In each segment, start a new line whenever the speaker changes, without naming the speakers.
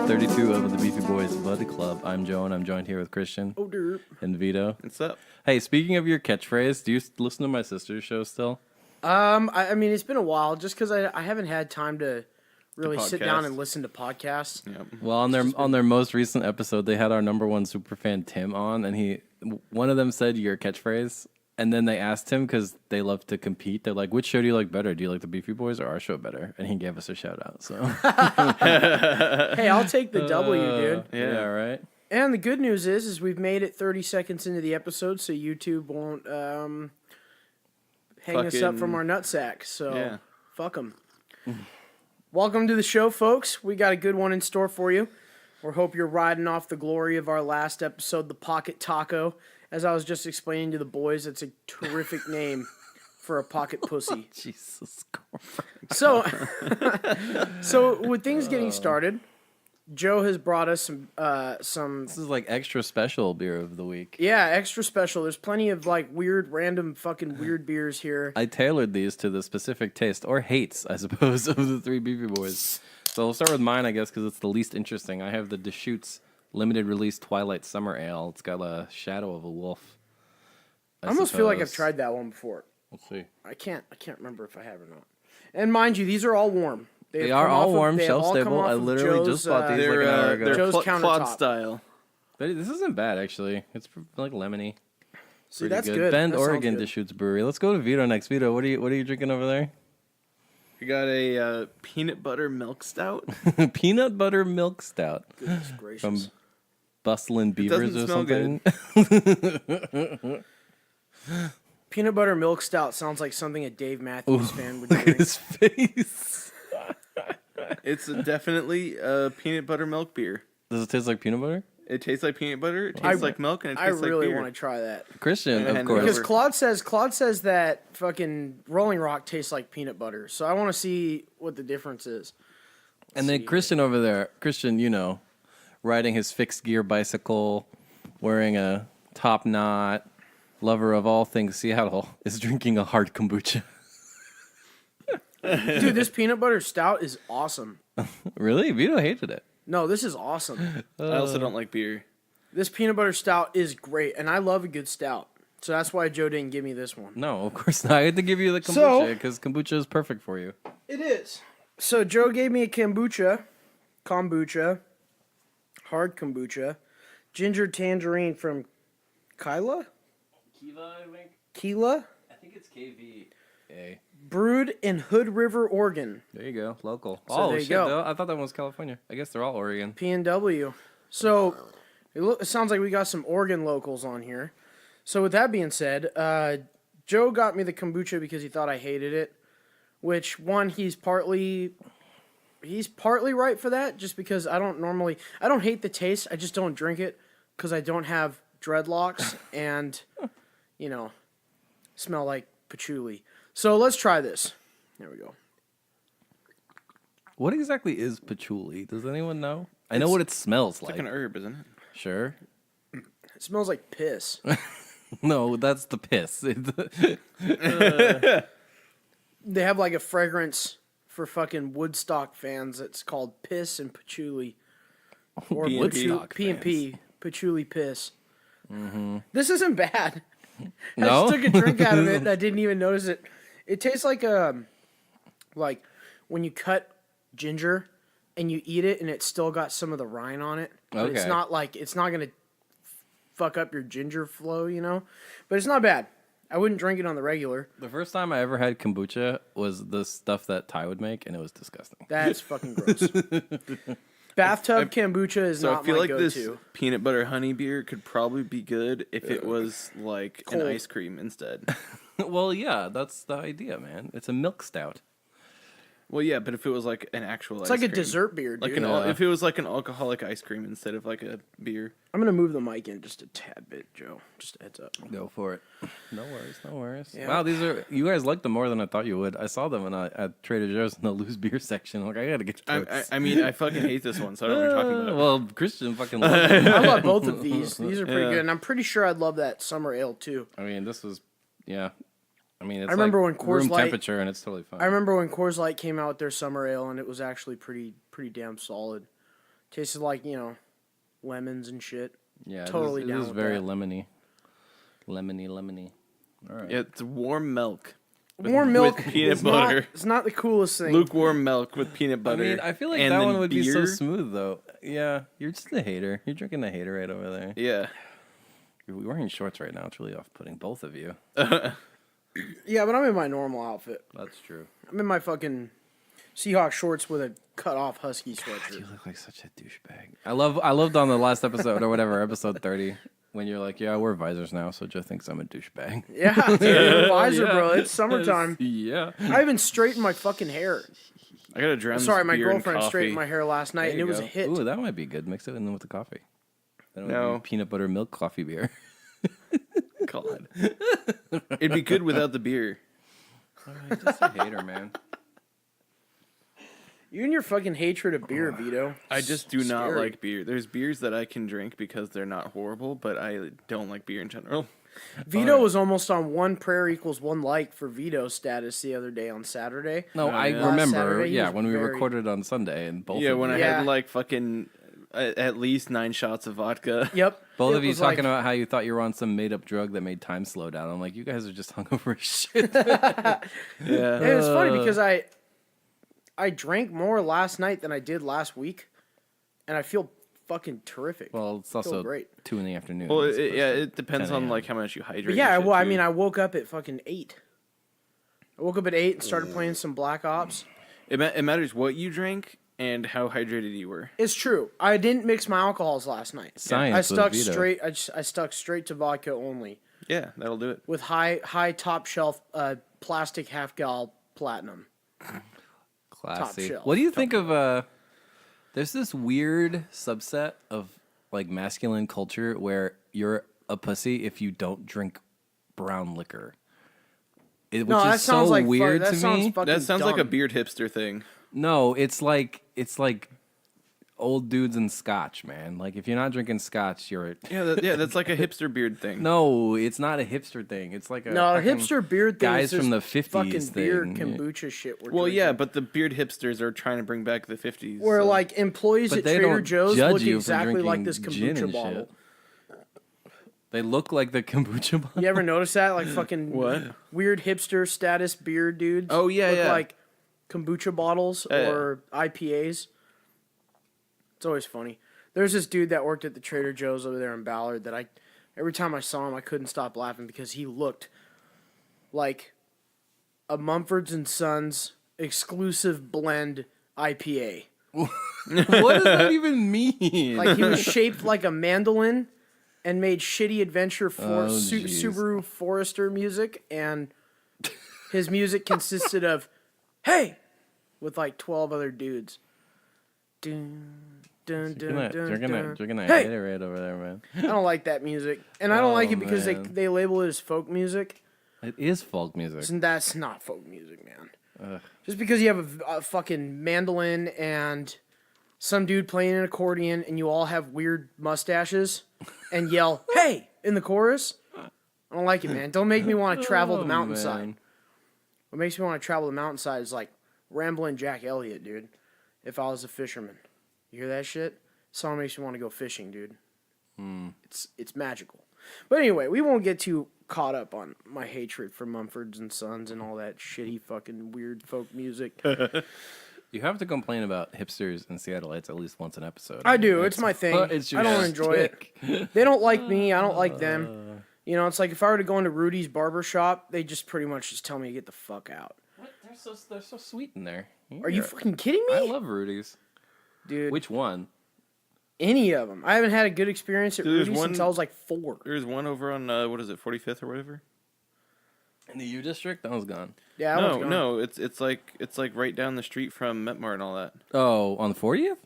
32 of the Beefy Bois Bud Club. I'm Joe, and I'm joined here with Christian and Vito.
What's up?
Hey, speaking of your catchphrase, do you listen to my sister's show still?
I mean, it's been a while, just because I haven't had time to really sit down and listen to podcasts.
Yep.
Well, on their most recent episode, they had our number one superfan Tim on, and one of them said your catchphrase, and then they asked him because they love to compete. They're like, "Which show do you like better? Do you like the Beefy Boys or our show better?" And he gave us a shout out. So
Hey, I'll take the W, dude.
Yeah, right.
And the good news is we've made it 30 seconds into the episode, so YouTube won't hang us up from our nutsack. So fuck them. Welcome to the show, folks. We got a good one in store for you. We hope you're riding off the glory of our last episode, the Pocket Taco. As I was just explaining to the boys, it's a terrific name for a pocket pussy.
Jesus
So with things getting started, Joe has brought us some.
This is like extra special beer of the week.
Yeah, extra special. There's plenty of like random fucking weird beers here.
I tailored these to the specific taste or hates, I suppose, of the three Beefy Boys. So we'll start with mine, I guess, because it's the least interesting. I have the Deschutes limited release Twilight Summer Ale. It's got a shadow of a wolf.
I almost feel like I've tried that one before.
Let's see.
I can't remember if I have or not. And mind you, these are all warm.
They are all warm, shelf stable. I literally just bought these like an hour ago.
Joe's countertop
quad style.
But this isn't bad, actually. It's like lemony.
See, that's good.
Bend,
that
Oregon, Deschutes Brewery. Let's go to Vito next. Vito, what are you drinking over there?
We got a peanut butter milk stout.
Peanut butter milk stout.
Goodness gracious.
From Bustlin' Beavers or something.
Peanut butter milk stout sounds like something a Dave Matthews fan would drink.
Look at his face.
It's definitely a peanut butter milk beer.
Does it taste like peanut butter?
It tastes like peanut butter. It tastes like milk, and it tastes like beer.
I really want to try that.
Christian,
And
of course.
Because Claude says that fucking Rolling Rock tastes like peanut butter. So I want to see what the difference is.
And then Christian over there, riding his fixed gear bicycle, wearing a top knot, lover of all things Seattle, is drinking a hard kombucha.
Dude, this peanut butter stout is awesome.
Really? Vito hated it.
No, this is awesome.
I also don't like beer.
This peanut butter stout is great, and I love a good stout. So that's why Joe didn't give me this one.
No, of course not. I had to give you the kombucha because kombucha is perfect for you.
It is. So Joe gave me a kombucha, hard kombucha, ginger tangerine from Kyla?
Kyla, I think.
Kyla?
I think it's KVA.
Brewed in Hood River, Oregon.
There you go, local.
So there you go.
Though. I thought that one was California. I guess they're all Oregon.
P&W. So it sounds like we got some Oregon locals on here. So with that being said, Joe got me the kombucha because he thought I hated it. Which one, he's partly right for that. Just because I don't hate the taste. I just don't drink it because I don't have dreadlocks and smell like patchouli. So let's try this. There we go.
What exactly is patchouli? Does anyone know? I know what it smells like.
It's like an herb, isn't it?
Sure.
It smells like piss.
No, that's the piss.
They have like a fragrance for fucking Woodstock fans. It's called piss and patchouli. Or P&P. Patchouli piss. Mm-hmm. This isn't bad.
No?
I just took a drink out of it and I didn't even notice it. It tastes like when you cut ginger and you eat it and it's still got some of the rind on it. But it's not going to fuck up your ginger flow, But it's not bad. I wouldn't drink it on the regular.
The first time I ever had kombucha was the stuff that Ty would make, and it was disgusting.
That's fucking gross. Bathtub kombucha is not my go-to.
So I feel like this peanut butter honey beer could probably be good if it was like
cold.
an ice cream instead.
Well, yeah, that's the idea, man. It's a milk stout.
Well, yeah, but if it was like an actual
it's
ice cream.
It's like a dessert beer, dude.
If it was like an alcoholic ice cream instead of like a beer.
I'm going to move the mic in just a tad bit, Joe. Just a heads up.
Go for it. No worries.
Yeah.
Wow, you guys like them more than I thought you would. I saw them at Trader Joe's in the loose beer section. I'm like, I got to get those.
I mean, I fucking hate this one, so I don't know what you're talking about.
Well, Christian fucking loves it.
I love both of these. These are pretty good. And I'm pretty sure I'd love that summer ale, too.
I mean, this was, yeah. I mean, it's
remember
like
when Coors
room
Light,
temperature, and it's totally fine.
I remember when Coors Light came out with their summer ale, and it was actually pretty damn solid. Tasted like, lemons and shit.
Yeah,
Totally
it
down
is
with
very
that.
lemony. All right.
Yeah, it's warm milk.
Warm milk
with peanut
is
butter.
It's not the coolest thing.
Lukewarm milk with peanut
I
butter.
mean, I feel like
and
that
then
one would be so
beer.
smooth, though. Yeah, you're just a hater. You're drinking a hater right over there.
Yeah.
You're wearing shorts right now. It's really off-putting, both of you.
Yeah, but I'm in my normal outfit.
That's true.
I'm in my fucking Seahawk shorts with a cut-off Husky
You
sweatshirt.
look like such a douchebag. I loved on the last episode or whatever, episode 30, when you're like, yeah, I wear visors now, so Joe thinks I'm a douchebag.
Yeah, dude, visor, bro. It's summertime.
Yeah.
I even straightened my fucking hair.
I gotta drown
Sorry,
this
my
beer in
girlfriend
coffee.
straightened my hair last night, and it was a hit.
Ooh, that might be good. Mix it in with the coffee. That would
No.
be peanut butter milk coffee beer.
God. It'd be good without the beer.
Just a hater, man.
You and your fucking hatred of beer, Vito.
I just do not
Scary.
like beer. There's beers that I can drink because they're not horrible, but I don't like beer in general.
Vito was almost on one prayer equals one like for Vito status the other day on Saturday.
No, I
yeah.
Last
remember,
Saturday, he was
when we
very-
recorded on Sunday, and both
Yeah,
of
when
you,
I
Yeah.
had like fucking at least 9 shots of vodka.
Yep.
both
It
of you
was
talking
like-
about how you thought you were on some made-up drug that made time slow down. I'm like, you guys are just hungover as shit.
Yeah.
And it's funny because I drank more last night than I did last week, and I feel fucking terrific.
Well, it's also
great.
2 in the afternoon.
Well,
as opposed to
it depends
10
on
a.m.
like how much you hydrate.
But yeah,
and shit,
well, I
too.
mean, I woke up at fucking 8. I woke up at 8 and started playing some Black Ops.
it matters what you drank and how hydrated you were.
It's true. I didn't mix my alcohols last night.
Science
I
with
stuck
Vito.
straight. I stuck straight to vodka only
Yeah, that'll do it.
with high top shelf plastic half gal platinum.
Classy.
shelf.
What do you think of there's this weird subset of like masculine culture where you're a pussy if you don't drink brown liquor. Which
No, that
is
sounds
so
like
weird
that
to
sounds
me.
fucking
That sounds like a
dumb.
beard hipster thing.
No, it's like old dudes and scotch, man. Like if you're not drinking scotch, you're
Yeah, that's like a hipster beard thing.
No, it's not a hipster thing. It's like a
No,
fucking
hipster beard thing
guys
is
from the
this
50s
fucking beer
thing.
kombucha shit. We're
Well,
drinking.
yeah, but the beard hipsters are trying to bring back the 50s.
Where
so-
like employees
But
at
they
Trader
don't
Joe's
judge
look
you for
exactly like
drinking
this
gin
kombucha
and
bottle.
shit. They look like the kombucha bottle.
You ever notice that? Like fucking
What?
weird hipster status beer dudes.
Oh, yeah,
look
yeah.
like kombucha bottles
Yeah.
or IPAs. It's always funny. There's this dude that worked at the Trader Joe's over there in Ballard that every time I saw him I couldn't stop laughing because he looked like a Mumford's and Sons exclusive blend IPA.
What does that even mean?
Like he was shaped like a mandolin and made shitty adventure
Oh, jeez.
Subaru Forester music, and his music consisted of "Hey," with like 12 other dudes. Dun, dun, dun,
You're
dun,
gonna
Hey!
hate it right over there, man.
I don't like that music, and I don't like
Oh,
it because
man.
they label it as folk music,
It is folk music.
and that's not folk music, man.
Ugh.
Just because you have a fucking mandolin and some dude playing an accordion and you all have weird mustaches and yell, "Hey!" in the chorus. I don't like it, man. Don't make me want to travel the
Oh,
mountainside.
man.
What makes me want to travel the mountainside is like rambling Jack Elliott, dude. If I was a fisherman. You hear that shit? Song makes me want to go fishing, dude. It's magical. But anyway, we won't get too caught up on my hatred for Mumfords and Sons and all that shitty fucking weird folk music.
You have to complain about hipsters and Seattleites at least once an episode.
I do. It's my thing.
It's your
I don't enjoy it.
shtick.
They don't like me. I don't like them. You know, it's like if I were to go into Rudy's barber shop, they just pretty much just tell me to get the fuck out.
What? They're so sweet in there.
Are you fucking kidding
I
me?
love Rudy's.
Dude,
Which one?
any of them. I haven't had a good experience at
Dude, there's
Rudy's
one-
since I was like 4.
There's one over on, what is it, 45th or whatever?
In the U district? That was gone.
Yeah, I was
No, it's like right down the street from Metmar and all that.
Oh, on the 40th?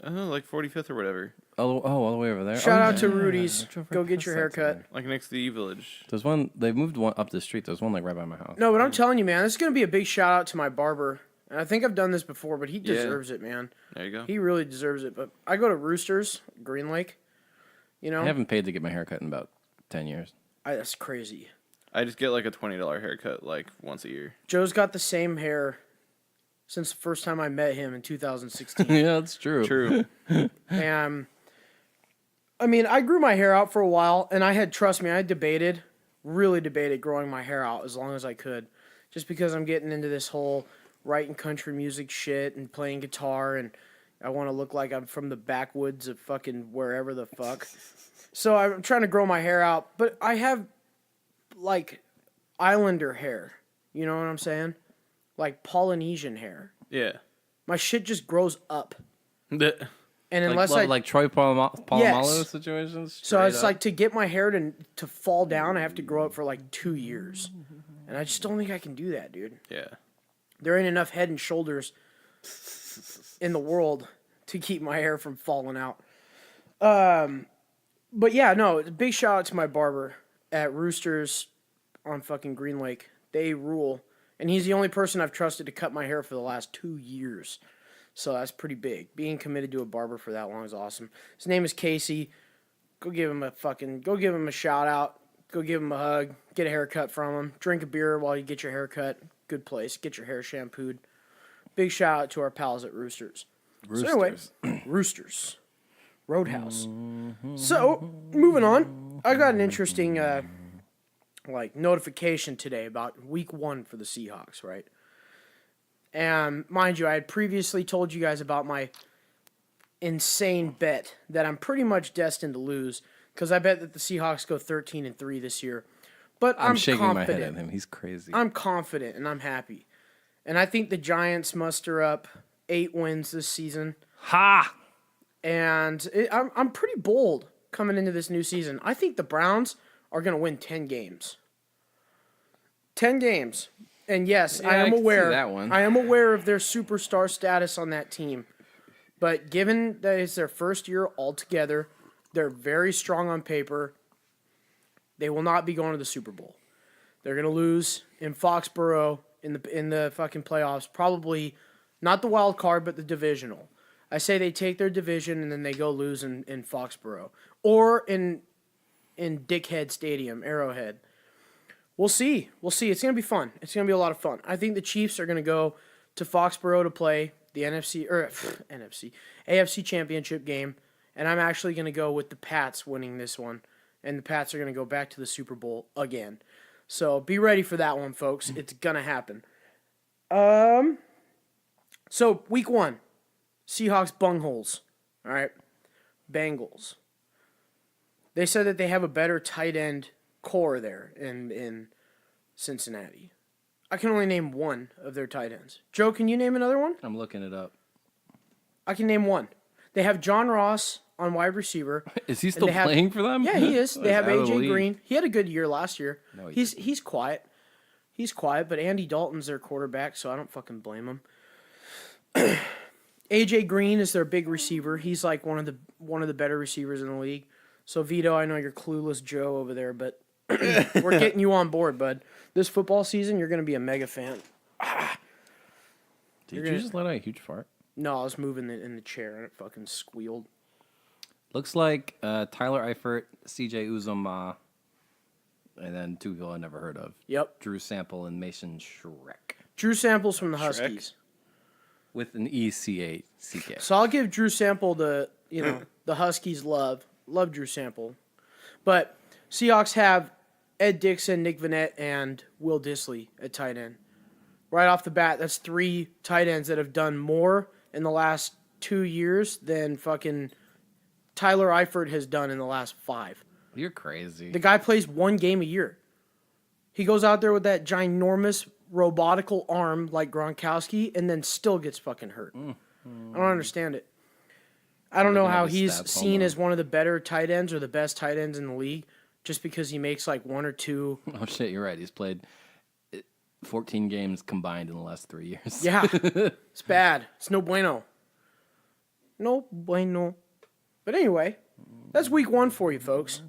Like 45th or whatever.
All the way over there.
Shout
Oh,
out to
yeah.
Rudy's.
I drove
Go
right
get
past
your
that
haircut.
today.
Like next to the E-Village.
There's one. They moved one up the street. There's one like right by my house.
No, but I'm telling you, man, this is going to be a big shout out to my barber. And I think I've done this before, but he
Yeah.
deserves it, man.
There you go.
He really deserves it. But I go to Roosters, Green Lake. You know?
I haven't paid to get my hair cut in about 10 years.
That's crazy.
I just get like a $20 haircut like once a year.
Joe's got the same hair since the first time I met him in 2016.
Yeah, that's true.
True.
And I mean, I grew my hair out for a while, and I really debated growing my hair out as long as I could, just because I'm getting into this whole writing country music shit and playing guitar, and I want to look like I'm from the backwoods of fucking wherever the fuck. So I'm trying to grow my hair out, but I have like islander hair. You know what I'm saying? Like Polynesian hair.
Yeah.
My shit just grows up. And
Like,
unless
like Troy Polamalu
Yes.
situations.
So
straight
it's
up.
like to get my hair to fall down, I have to grow it for like 2 years. And I just don't think I can do that, dude.
Yeah.
There ain't enough head and shoulders in the world to keep my hair from falling out. But yeah, no, big shout out to my barber at Roosters on fucking Green Lake. They rule. And he's the only person I've trusted to cut my hair for the last 2 years. So that's pretty big. Being committed to a barber for that long is awesome. His name is Casey. Go give him a shout out. Go give him a hug. Get a haircut from him. Drink a beer while you get your hair cut. Good place. Get your hair shampooed. Big shout out to our pals at Roosters. So anyway, Roosters. Roadhouse. So, moving on. I got an interesting notification today about week 1 for the Seahawks, right? And mind you, I had previously told you guys about my insane bet that I'm pretty much destined to lose because I bet that the Seahawks go 13-3 this year. But I'm
shaking
confident.
my head at him. He's crazy.
I'm confident and I'm happy. And I think the Giants muster up 8 wins this season.
Ha!
And I'm pretty bold coming into this new season. I think the Browns are going to win 10 games. 10 games. And yes,
Yeah,
I am
I can see
aware.
that one.
I am aware of their superstar status on that team. But given that it's their first year altogether, they're very strong on paper. They will not be going to the Super Bowl. They're going to lose in Foxborough in the fucking playoffs. Probably not the wild card, but the divisional. I say they take their division and then they go lose in Foxborough or in Dickhead Stadium, Arrowhead. We'll see. It's going to be fun. It's going to be a lot of fun. I think the Chiefs are going to go to Foxborough to play the AFC Championship game, and I'm actually going to go with the Pats winning this one, and the Pats are going to go back to the Super Bowl again. So be ready for that one, folks. It's going to happen. So week 1, Seahawks bungholes. All right, Bengals. They said that they have a better tight end core there in Cincinnati. I can only name one of their tight ends. Joe, can you name another one?
I'm looking it up.
I can name one. They have John Ross on wide receiver.
Is he still playing for them?
Yeah, he is. They have
out of the
AJ
league?
Green. He had a good year last year.
No, he
he's quiet. He's quiet, but Andy Dalton's their quarterback, so I don't fucking blame him. AJ Green is their big receiver. He's like one of the better receivers in the league. So Vito, I know you're clueless Joe over there, but we're getting you on board, bud. This football season, you're going to be a mega fan.
Did you just let out a huge fart?
No, I was moving in the chair and it fucking squealed.
Looks like Tyler Eifert, CJ Uzomah, and then 2 people I never heard of.
Yep.
Drew Sample and Mason Shrek.
Drew Sample's from the Huskies.
With an E-C-A-C-K.
So I'll give Drew Sample the Huskies love. Love Drew Sample. But Seahawks have Ed Dixon, Nick Vannett, and Will Dissly at tight end. Right off the bat, that's 3 tight ends that have done more in the last 2 years than fucking Tyler Eifert has done in the last 5.
You're crazy.
The guy plays 1 game a year. He goes out there with that ginormous robotical arm like Gronkowski and then still gets fucking hurt. I don't understand it. I don't know how he's seen as one of the better tight ends or the best tight ends in the league just because he makes like 1 or 2.
Oh, shit, you're right. He's played 14 games combined in the last 3 years.
Yeah, it's bad. It's no bueno. No bueno. But anyway, that's week 1 for you, folks.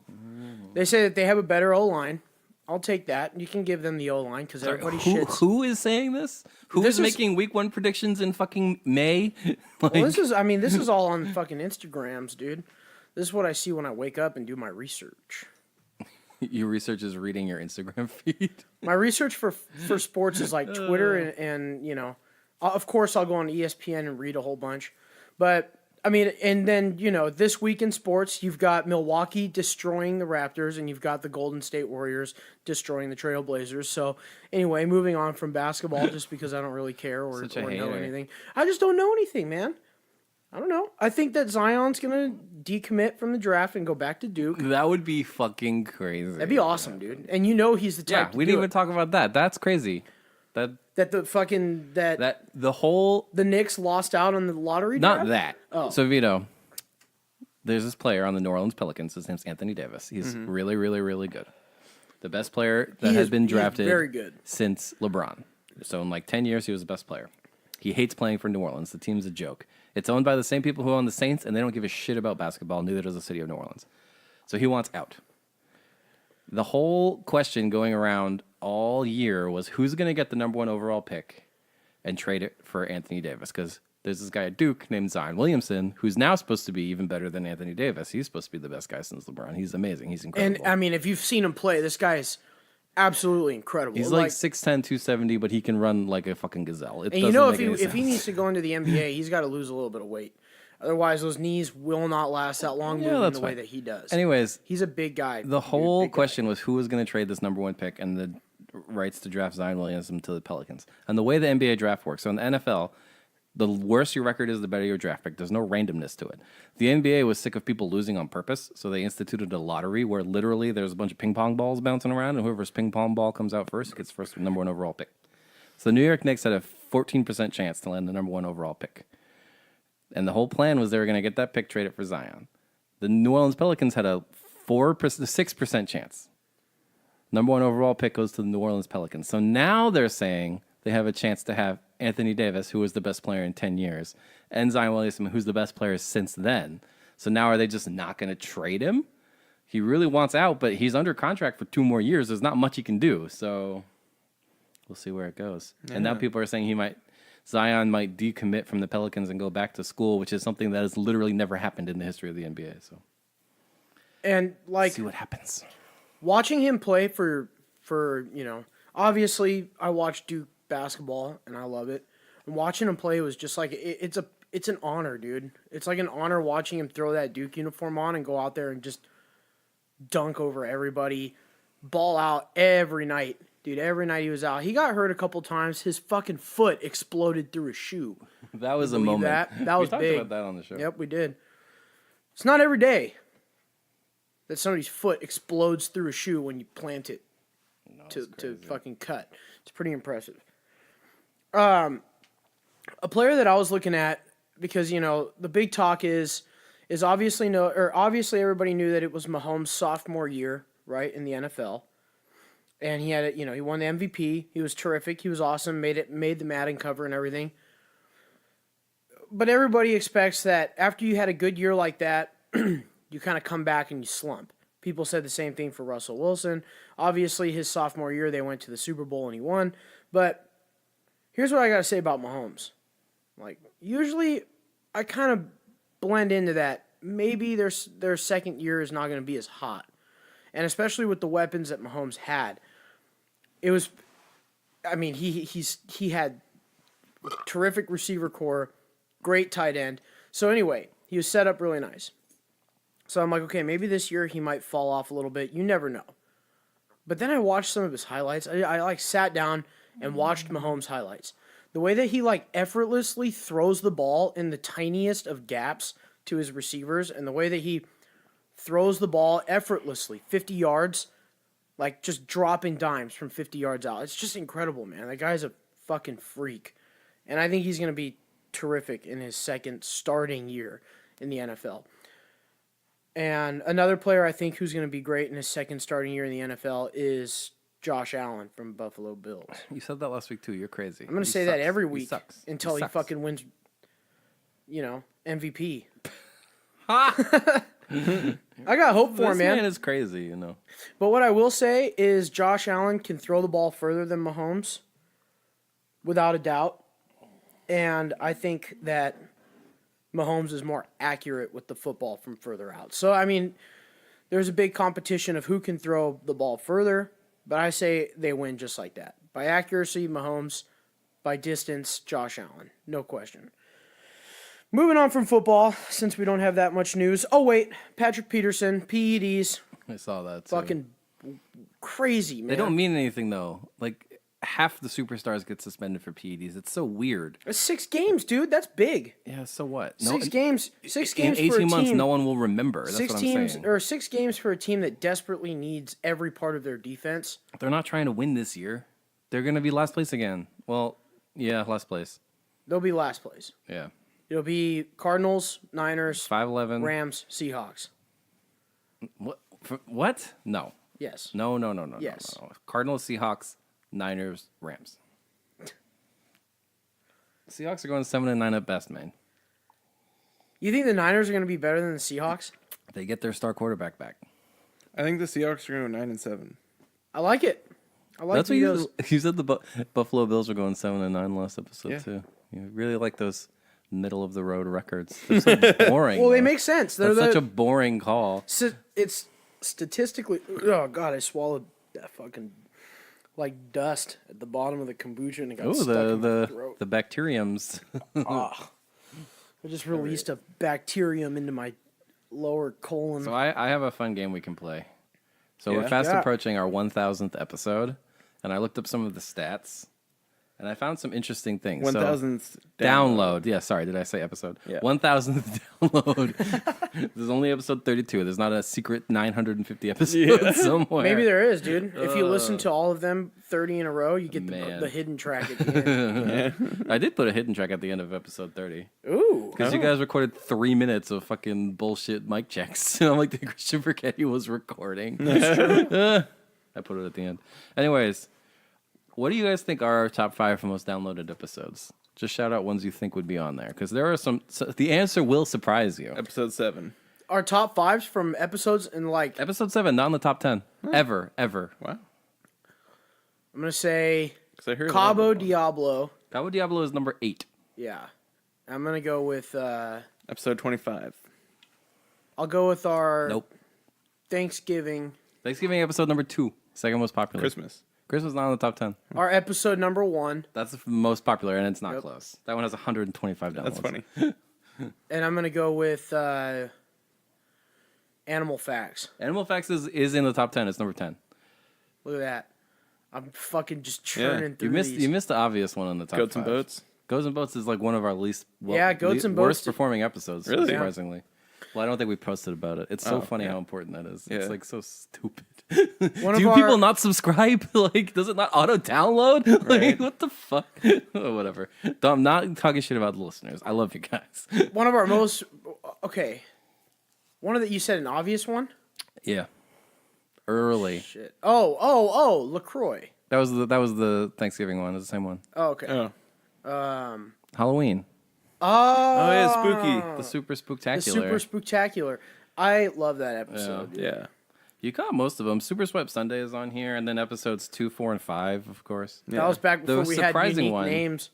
They say that they have a better O-line. I'll take that. You can give them the O-line because everybody shits.
Who is saying this? Who is making week 1 predictions in fucking May?
Well, this is all on fucking Instagrams, dude. This is what I see when I wake up and do my research.
Your research is reading your Instagram feed.
My research for sports is like Twitter and Of course, I'll go on ESPN and read a whole bunch. But, I mean, and then, this week in sports, you've got Milwaukee destroying the Raptors, and you've got the Golden State Warriors destroying the Trailblazers. So, anyway, moving on from basketball, just because I don't really care or know anything. I just don't know anything, man. I don't know. I think that Zion's going to decommit from the draft and go back to Duke.
That would be fucking crazy.
That'd be awesome, dude. And he's the type to
we didn't even talk about that. That's crazy.
The Knicks lost out on the lottery draft?
Not that.
Oh.
So, Vito, there's this player on the New Orleans Pelicans. His name's Anthony Davis. He's really, really, really good. The best player that has been drafted
very good.
Since LeBron. So, in like 10 years, he was the best player. He hates playing for New Orleans. The team's a joke. It's owned by the same people who own the Saints, and they don't give a shit about basketball. Neither does the city of New Orleans. So he wants out. The whole question going around all year was who's going to get the number 1 overall pick and trade it for Anthony Davis? Because there's this guy at Duke named Zion Williamson, who's now supposed to be even better than Anthony Davis. He's supposed to be the best guy since LeBron. He's amazing. He's incredible.
And, I mean, if you've seen him play, this guy's absolutely incredible.
He's like 6'10", 270, but he can run like a fucking gazelle.
And if he needs to go into the NBA, he's got to lose a little bit of weight. Otherwise, those knees will not last that long moving the way that he does.
Anyways,
he's a big guy.
The whole question was who was going to trade this number 1 pick and the rights to draft Zion Williamson to the Pelicans. And the way the NBA draft works, so in the NFL, the worse your record is, the better your draft pick. There's no randomness to it. The NBA was sick of people losing on purpose, so they instituted a lottery where literally there's a bunch of ping pong balls bouncing around, and whoever's ping pong ball comes out first gets first number 1 overall pick. So the New York Knicks had a 14% chance to land the number 1 overall pick. And the whole plan was they were going to get that pick, trade it for Zion. The New Orleans Pelicans had a 6% chance. Number 1 overall pick goes to the New Orleans Pelicans. So now they're saying they have a chance to have Anthony Davis, who was the best player in 10 years, and Zion Williamson, who's the best player since then. So now are they just not going to trade him? He really wants out, but he's under contract for 2 more years. There's not much he can do. So we'll see where it goes. Yeah. And now people are saying Zion might decommit from the Pelicans and go back to school, which is something that has literally never happened in the history of the NBA. So,
and
see what happens.
Watching him play for obviously I watched Duke basketball and I love it. And watching him play was just like it's an honor, dude. It's like an honor watching him throw that Duke uniform on and go out there and just dunk over everybody, ball out every night. Dude, every night he was out. He got hurt a couple times. His fucking foot exploded through a shoe.
That was a moment.
That was
big. We talked about that on the show.
Yep, we did. It's not every day that somebody's foot explodes through a shoe when you plant it to fucking cut. It's pretty impressive. A player that I was looking at, because the big talk is obviously everybody knew that it was Mahomes' sophomore year, right, in the NFL. And he had he won the MVP. He was terrific. He was awesome. Made the Madden cover and everything. But everybody expects that after you had a good year like that, you kind of come back and you slump. People said the same thing for Russell Wilson. Obviously, his sophomore year, they went to the Super Bowl and he won. But here's what I got to say about Mahomes. Like, usually I kind of blend into that. Maybe their second year is not going to be as hot. And especially with the weapons that Mahomes had. It was, I mean, he had terrific receiver core, great tight end. So anyway, he was set up really nice. So I'm like, okay, maybe this year he might fall off a little bit. You never know. But then I watched some of his highlights. I sat down and watched Mahomes' highlights. The way that he effortlessly throws the ball in the tiniest of gaps to his receivers, and the way that he throws the ball effortlessly, 50 yards, just dropping dimes from 50 yards out. It's just incredible, man. That guy's a fucking freak. And I think he's going to be terrific in his second starting year in the NFL. And another player I think who's going to be great in his second starting year in the NFL is Josh Allen from Buffalo Bills.
You said that last week too. You're crazy.
I'm going to say that every week until he fucking wins, MVP. I got hope for him, man.
This man is crazy,
But what I will say is Josh Allen can throw the ball further than Mahomes, without a doubt. And I think that Mahomes is more accurate with the football from further out. So, I mean, there's a big competition of who can throw the ball further, but I say they win just like that. By accuracy, Mahomes by distance, Josh Allen. No question. Moving on from football, since we don't have that much news. Oh, wait. Patrick Peterson, PEDs.
I saw that too.
Fucking crazy, man.
They don't mean anything, though. Like, half the superstars get suspended for PEDs. It's so weird.
It's 6 games, dude. That's big.
Yeah, so what?
6 games. 6 games
in 18
for a
months,
team.
no one will remember. That's
6
what I'm
teams
saying.
or 6 games for a team that desperately needs every part of their defense.
They're not trying to win this year. They're going to be last place again. Well, yeah, last place.
They'll be last place.
Yeah.
It'll be Cardinals, Niners,
5-11.
Rams, Seahawks.
What? No.
Yes.
No.
Yes.
No. Cardinals, Seahawks, Niners, Rams. Seahawks are going 7-9 at best, man.
You think the Niners are going to be better than the Seahawks?
They get their star quarterback back.
I think the Seahawks are going to go 9-7.
I like it. I like
That's what
Vitos.
you said. The Buffalo Bills were going 7-9 last episode
Yeah.
too. You really like those middle of the road records. They're so boring.
Well, they
though.
make sense. They're
That's such a boring call.
It's statistically. Oh God, I swallowed that fucking like dust at the bottom of the kombucha and it got
Oh,
stuck in my throat.
the bacteriums.
I just released a bacterium into my lower colon.
So I have a fun game we can play. So we're
Yeah.
fast
Yeah.
approaching our 1,000th episode, and I looked up some of the stats, and I found some interesting things.
1,000th
download. Yeah, sorry, did I say episode?
Yeah.
1,000th download. There's only episode 32. There's not a secret 950 episodes somewhere.
Maybe there is, dude. If you listen to all of them 30 in a row, you get
Man.
the hidden track at the end.
I did put a hidden track at the end of episode 30.
Ooh.
Because you guys recorded 3 minutes of fucking bullshit mic checks. And I'm like, did Christian forget he was recording? I put it at the end. Anyways, what do you guys think are our top 5 most downloaded episodes? Just shout out ones you think would be on there. Because there are some... So the answer will surprise you.
Episode 7.
Our top 5s from episodes in like...
Episode 7, not in the top 10. Ever.
Wow.
I'm going to say
'Cause I heard
Cabo
that.
Diablo.
Cabo Diablo is number 8.
Yeah. I'm going to go with...
Episode 25.
I'll go with our
Nope.
Thanksgiving.
Thanksgiving episode number 2. Second most popular.
Christmas.
Christmas not in the top 10.
Our episode number 1.
That's the most popular, and it's not
Yep.
close. That one has 125 downloads.
That's funny.
And I'm going to go with Animal Facts.
Animal Facts is in the top 10. It's number 10.
Look at that. I'm fucking just churning through
You
these.
missed the obvious one on the top
Goats
5.
and Boats.
Goats and Boats is like one of our least
Goats and Boats
worst
did-
performing episodes,
Really?
surprisingly. Well, I don't think we posted about it. It's so
Oh,
funny
yeah.
how important that is.
Yeah.
It's like so stupid.
One
Do
of
people
our-
not subscribe? Like, does it not auto download? Like,
Right.
what the fuck? Oh, whatever. I'm not talking shit about the listeners. I love you guys.
One of our most... Okay. One of the... You said an obvious one?
Yeah. Early.
Shit. Oh, LaCroix.
That was the Thanksgiving one. It was the same one.
Oh, okay.
Oh.
Halloween.
Oh, yeah, spooky.
The super
The
spooktacular.
Super Spooktacular. I love that episode. dude.
Yeah.
You caught most of them. Super Swipe Sunday is on here, and then episodes 2, 4, and 5, of course.
That was back
The
before we had
surprising
unique
one.
names.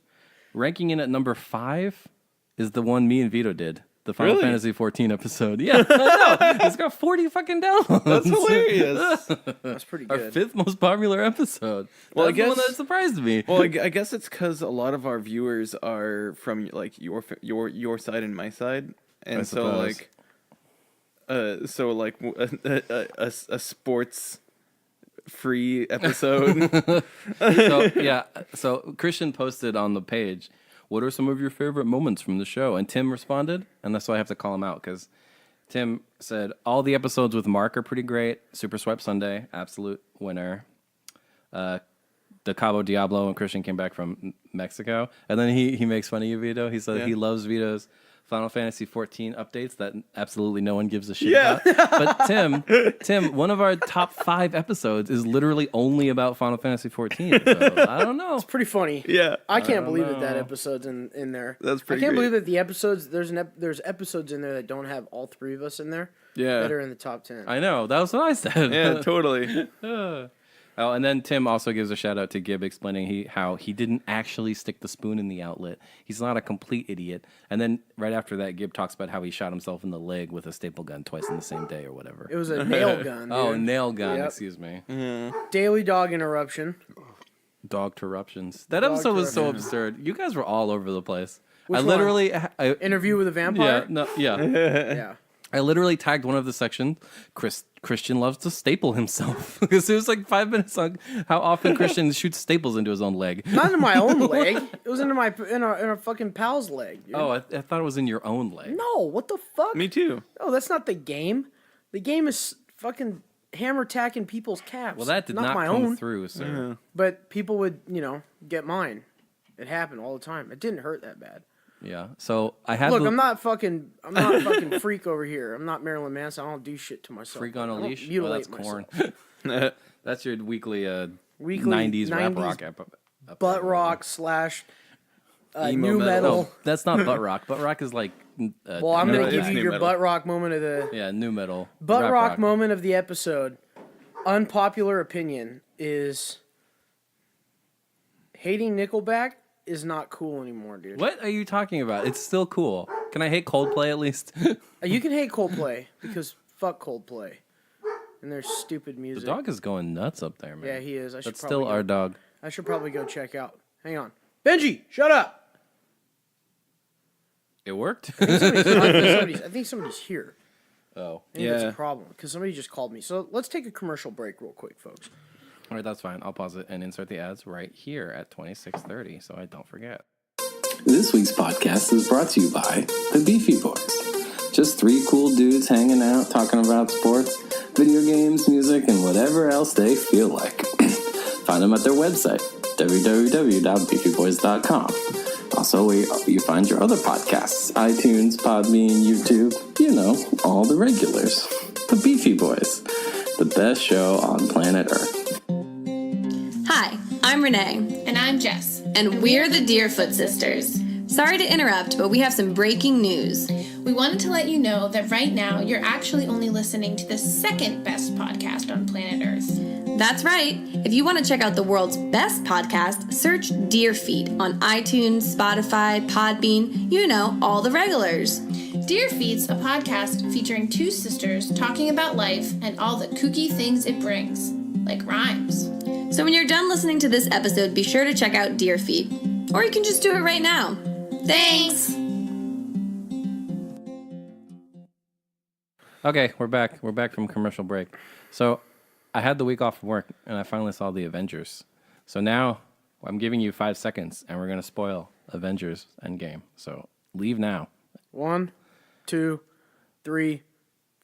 Ranking in at number 5 is the one me and Vito did. The Final
Really?
Fantasy 14 episode. Yeah, I know. It's got 40 fucking downloads.
That's hilarious.
That's pretty
Our
good.
5th most popular episode.
Well, I
That's the one
guess-
that surprised me.
Well, I guess it's because a lot of our viewers are from like your side and my side, and
suppose.
a sports free episode.
So Christian posted on the page, what are some of your favorite moments from the show? And Tim responded, and that's why I have to call him out, because Tim said, all the episodes with Mark are pretty great. Super Swipe Sunday, absolute winner. The Cabo Diablo when Christian came back from Mexico. And then he makes fun of you, Vito. He said he loves Vito's Final Fantasy 14 updates that absolutely no one gives a shit about. But Tim, one of our top 5 episodes is literally only about Final Fantasy 14. So I don't know.
Pretty funny.
Yeah.
I can't believe that
know.
episode's in there.
That's pretty
I can't
great.
believe that the episodes there's episodes in there that don't have all 3 of us in there.
Yeah.
That are in the top 10.
I know. That was what I said.
Yeah, totally.
Oh, and then Tim also gives a shout out to Gib explaining how he didn't actually stick the spoon in the outlet. He's not a complete idiot. And then right after that, Gib talks about how he shot himself in the leg with a staple gun twice in the same day or whatever.
It was a nail gun.
Oh,
dude.
nail gun,
Yep.
excuse me.
Daily dog interruption.
Dog interruptions. That episode was so absurd. You guys were all over the place.
Which
I literally
Interview with a Vampire?
Yeah.
Yeah.
I literally tagged one of the sections. Christian loves to staple himself because it was like 5 minutes on how often Christian shoots staples into his own leg.
Not into my own leg. It was into in a fucking pal's leg. Dude.
Oh, I thought it was in your own leg.
No, what the fuck?
Me too.
No, that's not the game. The game is fucking hammer tacking people's calves.
Well, that did not
my
come
own.
through, sir.
Yeah.
But people would, get mine. It happened all the time. It didn't hurt that bad.
Yeah. So I had.
Look, I'm not fucking freak over here. I'm not Marilyn Manson. I don't do shit to myself.
Freak on a
I don't
leash.
mutilate
That's
myself.
corn. That's your weekly 90s rap rock
butt rock / new metal.
No, that's not butt rock. Butt rock is like.
Well, I'm gonna give you
new
your
metal.
butt rock moment of the
new metal.
butt
rap
rock moment of the episode. Unpopular opinion is hating Nickelback is not cool anymore, dude.
What are you talking about? It's still cool. Can I hate Coldplay at least?
You can hate Coldplay because fuck Coldplay and their stupid
The
music.
dog is going nuts up there, man.
Yeah, he is.
That's still our dog.
I should probably go check out. Hang on, Benji, shut up.
It worked.
I think somebody's here.
Oh.
I think that's a problem because somebody just called me. So let's take a commercial break real quick, folks.
All right, that's fine. I'll pause it and insert the ads right here at 26:30 so I don't forget.
This week's podcast is brought to you by the Beefy Bois. Just 3 cool dudes hanging out, talking about sports, video games, music, and whatever else they feel like. Find them at their website, www.beefyboys.com. Also, where you find your other podcasts, iTunes, Podbean, YouTube, all the regulars. The Beefy Bois, the best show on planet Earth.
Hi, I'm Renee.
And I'm Jess.
And we're the Deerfoot Sisters. Sorry to interrupt, but we have some breaking news.
We wanted to let you know that right now you're actually only listening to the second best podcast on planet Earth.
That's right. If you want to check out the world's best podcast, search Deer Feet on iTunes, Spotify, Podbean, all the regulars.
Deer Feet's a podcast featuring 2 sisters talking about life and all the kooky things it brings, like rhymes.
So when you're done listening to this episode, be sure to check out Deer Feet. Or you can just do it right now. Thanks!
Okay, we're back. We're back from commercial break. So I had the week off from work, and I finally saw the Avengers. So now I'm giving you 5 seconds, and we're going to spoil Avengers Endgame. So leave now.
1, 2, 3,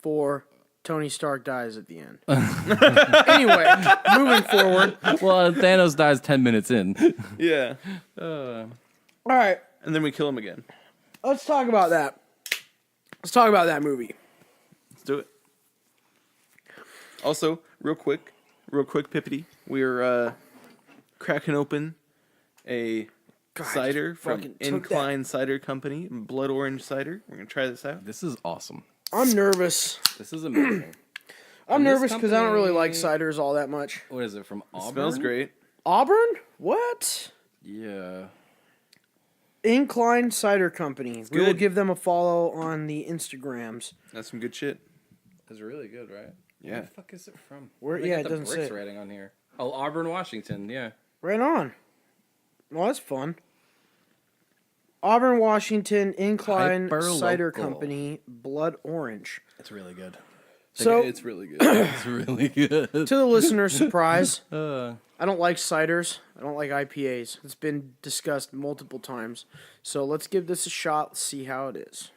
4. Tony Stark dies at the end. Anyway, moving forward.
Well, Thanos dies 10 minutes in.
Yeah.
All right,
And then we kill him again.
let's talk about that. Let's talk about that movie.
Let's do it. Also, real quick, Pippity, we're cracking open a cider from
fucking took
Incline Cider Company, Blood Orange Cider. We're gonna try this out.
This is awesome.
I'm nervous.
This is amazing.
I'm
this
nervous because I don't really like
company-
ciders all that much.
What is it, from Auburn?
Smells great.
Auburn? What?
Yeah.
Incline Cider Company. We will
good.
give them a follow on the Instagrams.
That's some good shit.
It's really good, right?
Yeah.
Where the fuck is it from?
Where-
They
yeah,
got
it
the
doesn't
bricks
say.
writing on here. Oh, Auburn, Washington, yeah.
Right on. Well, that's fun. Auburn, Washington, Incline Cider
Hyper-local.
Company, Blood Orange.
It's really good.
So,
It's really good.
It's really good.
to the listener's surprise,
Uh,
I don't like ciders. I don't like IPAs. It's been discussed multiple times. So let's give this a shot. Let's see how it is.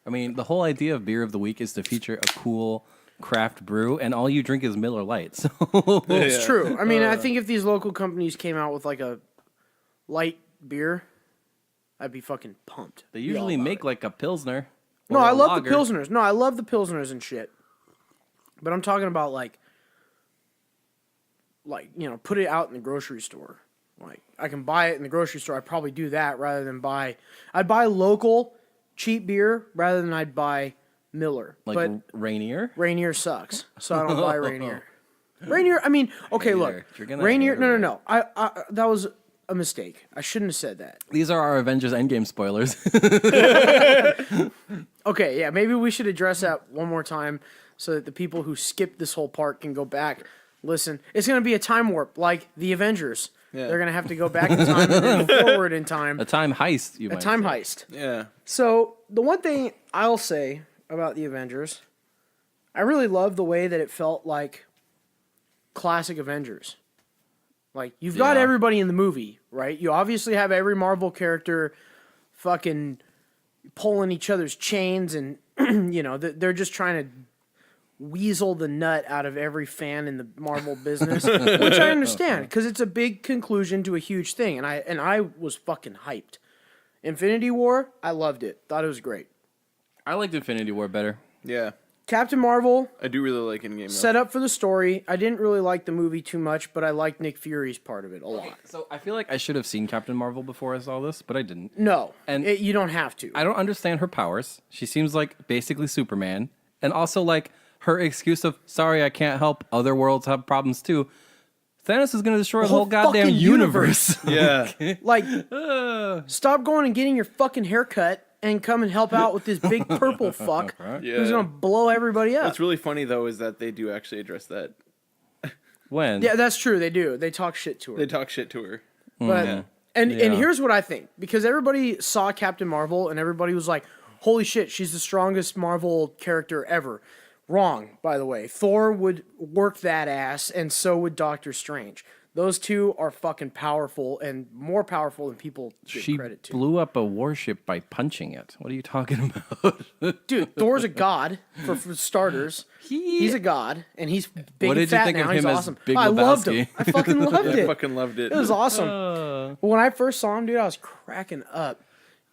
I mean, the whole idea of Beer of the Week is to feature a cool craft brew, and all you drink is Miller Lite. So
It's true. I mean, I think if these local companies came out with like a light beer, I'd be fucking pumped.
they
Be all
usually
about
make
it.
like a Pilsner.
No,
or
I
a
love
lager.
the Pilsners. No, I love the Pilsners and shit. But I'm talking about like, put it out in the grocery store. Like, I can buy it in the grocery store. I'd probably do that rather than I'd buy local cheap beer rather than I'd buy Miller.
Like
but
Rainier.
Rainier sucks, so I don't buy Rainier. Rainier, I mean, okay,
Rainier.
look.
You're gonna
Rainier,
hate
no. I that was a mistake. I shouldn't have said that.
These are our Avengers Endgame spoilers.
Okay, yeah, maybe we should address that one more time so that the people who skipped this whole part can go back, listen. It's going to be a time warp like the Avengers.
Yeah.
They're gonna have to go back in time and then forward in time.
A time heist, you
A
might
time
say.
heist.
Yeah.
So the one thing I'll say about the Avengers, I really love the way that it felt like classic Avengers. Like you've got
Yeah.
everybody in the movie, right? You obviously have every Marvel character fucking pulling each other's chains, and they're just trying to weasel the nut out of every fan in the Marvel business, which I understand because it's a big conclusion to a huge thing, and I was fucking hyped. Infinity War, I loved it. Thought it was great.
I liked Infinity War better.
Yeah.
Captain Marvel,
I do really like Endgame.
set up for the story. I didn't really like the movie too much, but I liked Nick Fury's part of it a lot.
So I feel like I should have seen Captain Marvel before I saw this, but I didn't.
No,
And-
you don't have to.
I don't understand her powers. She seems like basically Superman. And also like her excuse of, sorry, I can't help. Other worlds have problems too. Thanos is going to destroy the whole
whole
goddamn
fucking
universe.
Yeah.
Like, stop going and getting your fucking haircut and come and help out with this big purple fuck
Yeah.
who's gonna blow everybody up.
What's really funny though is that they do actually address that.
When?
Yeah, that's true. They do. They talk shit to her.
They talk shit to her.
But
Yeah.
and
Yeah.
here's what I think, because everybody saw Captain Marvel and everybody was like, "Holy shit, she's the strongest Marvel character ever." Wrong, by the way. Thor would work that ass, and so would Doctor Strange. Those two are fucking powerful and more powerful than people give
She
credit to.
blew up a warship by punching it. What are you talking about?
Dude, Thor's a god for starters. He's a god, and he's big
What
and
did you
fat
think
now.
of
He's
him as
awesome.
Big
I loved him.
Lebowski?
I fucking loved
I
it.
fucking loved it.
It was awesome. But when I first saw him, dude, I was cracking up.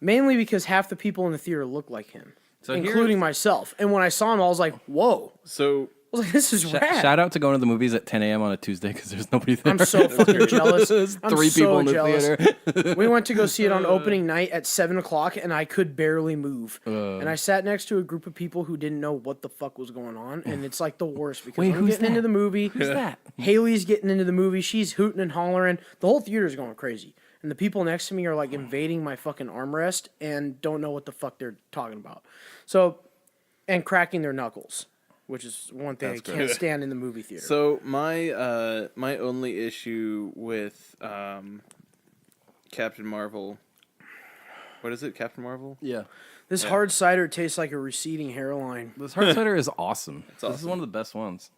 Mainly because half the people in the theater looked like him,
So
including
here's-
myself. And when I saw him, I was like, "Whoa!"
So
I was like, "This is rad."
Shout out to going to the movies at 10 a.m. on a Tuesday because there's nobody there.
I'm so fucking jealous.
There's
I'm
three people
so
in the
jealous.
theater.
We went to go see it on opening night at 7:00, and I could barely move. And I sat next to a group of people who didn't know what the fuck was going on, and it's like the worst because
Wait,
I'm
who's
getting into
that?
the movie.
Who's that?
Haley's getting into the movie. She's hooting and hollering. The whole theater's going crazy. And the people next to me are like invading my fucking armrest and don't know what the fuck they're talking about. So, and cracking their knuckles, which is one thing I can't stand in the movie theater.
So my my only issue with Captain Marvel. What is it, Captain Marvel?
Yeah.
This hard cider tastes like a receding hairline.
This hard cider is awesome. This is
awesome.
one of the best ones.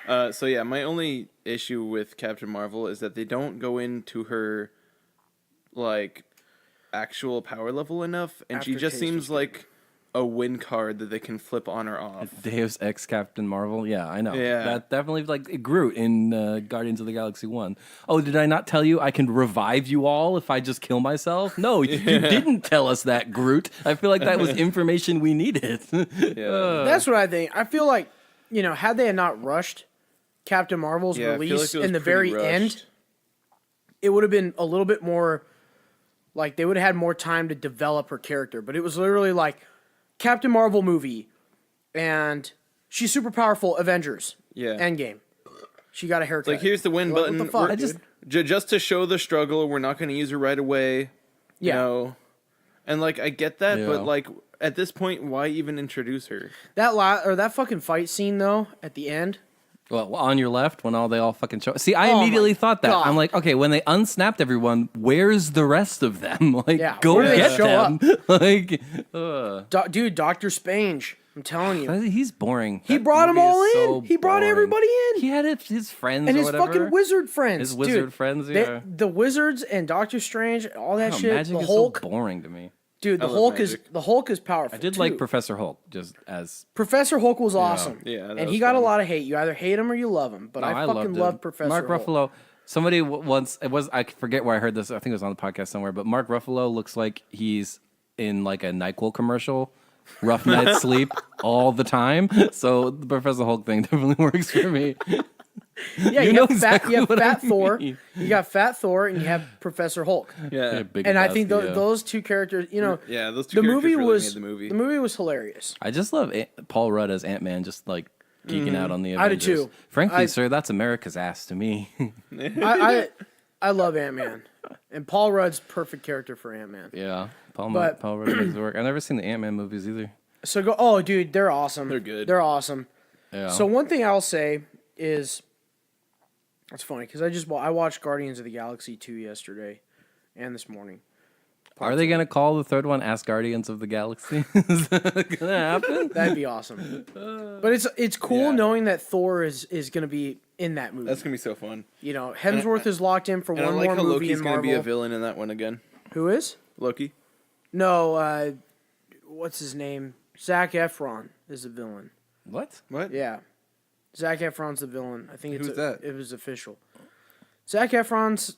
So yeah, my only issue with Captain Marvel is that they don't go into her like actual power level enough, and she just
Aftertaste
seems
was good.
like a win card that they can flip on or off.
Deus Ex Captain Marvel. Yeah, I know.
Yeah.
That definitely like Groot in Guardians of the Galaxy 1. Oh, did I not tell you I can revive you all if I just kill myself? No, you didn't tell us that, Groot. I feel like that was information we needed.
That's what I think. I feel like, had they not rushed Captain Marvel's
Yeah, I feel like
release
it was
in the
pretty
very end,
rushed.
it would have been a little bit more, like, they would have had more time to develop her character. But it was literally like, Captain Marvel movie, and she's super powerful, Avengers.
Yeah.
Endgame. She got a haircut.
Like, here's the win
Like,
button.
What the fuck,
We're-
dude?
just to show the struggle, we're not going to use her right away. You
Yeah.
know? And like, I get that,
Yeah.
but like, at this point, why even introduce her?
That fucking fight scene, though, at the end.
Well, on your left, when they all fucking show. See, I
Oh my
immediately thought that.
God.
I'm like, okay, when they unsnapped everyone, where's the rest of them? Like,
Yeah,
go
where do they
get
show
them. Like,
Dude, Dr. Spange. I'm telling you.
he's boring.
He
That
brought them
movie
all
is
in.
so
He brought
boring.
everybody in.
He had his friends
And
or
his
whatever.
fucking wizard friends.
His wizard
Dude,
friends, yeah.
The wizards and Doctor Strange, all that
Oh,
shit.
magic
The
is
Hulk.
so boring to me.
Dude,
I love magic.
the Hulk is powerful.
I did
too.
like Professor Hulk just as
Professor Hulk was awesome.
Yeah, that
and
was
he got a
fun.
lot of hate. You either hate him or you love him. But
No,
I
loved
fucking
it.
love Professor
Mark
Hulk.
Ruffalo. Somebody once I forget where I heard this. I think it was on the podcast somewhere. But Mark Ruffalo looks like he's in like a NyQuil commercial, rough night sleep all the time. So the Professor Hulk thing definitely works for me.
Yeah,
You
you,
know
have
exactly
fat, you have
what I
Fat Thor.
mean.
You got Fat Thor, and you have Professor Hulk.
Yeah.
Big
And I think
Lebowski, yeah.
those two characters,
Yeah, those two
the
characters
movie
really
was
made the movie.
was hilarious.
I just love Paul Rudd as Ant-Man, just like geeking out on the
I do
Avengers.
too.
Frankly, sir, that's America's ass to me.
I love Ant-Man. And Paul Rudd's perfect character for Ant-Man.
Yeah, Paul
But-
Rudd makes it work. I've never seen the Ant-Man movies either.
So oh dude, they're awesome.
They're good.
They're awesome.
Yeah.
So one thing I'll say is That's funny because I watched Guardians of the Galaxy 2 yesterday and this morning.
Are they gonna call the third one "Ask Guardians of the Galaxy"? Is that gonna happen?
That'd be awesome. But it's cool knowing that Thor is gonna be in that movie.
That's gonna be so fun.
You know, Hemsworth is locked in for
And
one
I like
more
how
movie
Loki's
in
gonna
Marvel.
be a villain in that one again.
Who is?
Loki.
No, what's his name? Zac Efron is the villain.
What?
What?
Yeah, Zac Efron's the villain. I think
Who's that?
It was official. Zac Efron's.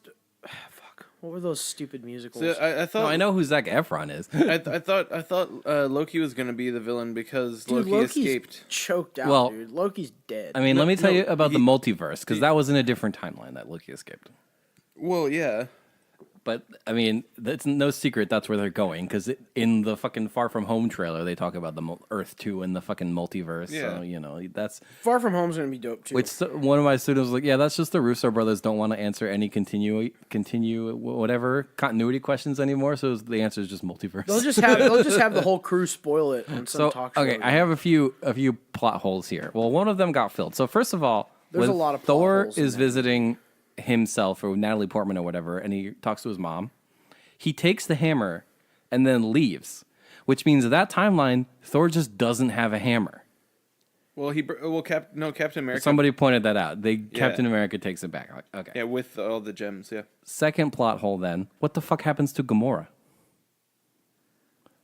Fuck. What were those stupid musicals?
So I thought
No, I know who Zac Efron is.
I thought Loki was gonna be the villain because
Dude,
Loki
Loki's
escaped.
choked out,
Well,
dude. Loki's dead.
I mean, let me tell you about the
he-
multiverse, because that was in a different timeline that Loki escaped.
Well, yeah.
But, I mean, it's no secret that's where they're going, because in the fucking Far From Home trailer, they talk about the Earth 2 and the fucking multiverse.
Yeah.
So, you know, that's...
Far From Home's gonna be dope too.
Which one of my students was like, yeah, that's just the Russo brothers don't want to answer any whatever continuity questions anymore, so the answer is just multiverse.
they'll just have the whole crew spoil it on some
So,
talk show.
okay, I have a few plot holes here. Well, one of them got filled. So, first of all,
There's
when
a lot of plot
Thor
holes in
is
that.
visiting himself or Natalie Portman or whatever, and he talks to his mom, he takes the hammer and then leaves, which means that timeline, Thor just doesn't have a hammer.
Well, Captain America.
Somebody pointed that out. Captain America takes it back. Like, okay.
Yeah, with all the gems. Yeah.
Second plot hole then. What the fuck happens to Gamora?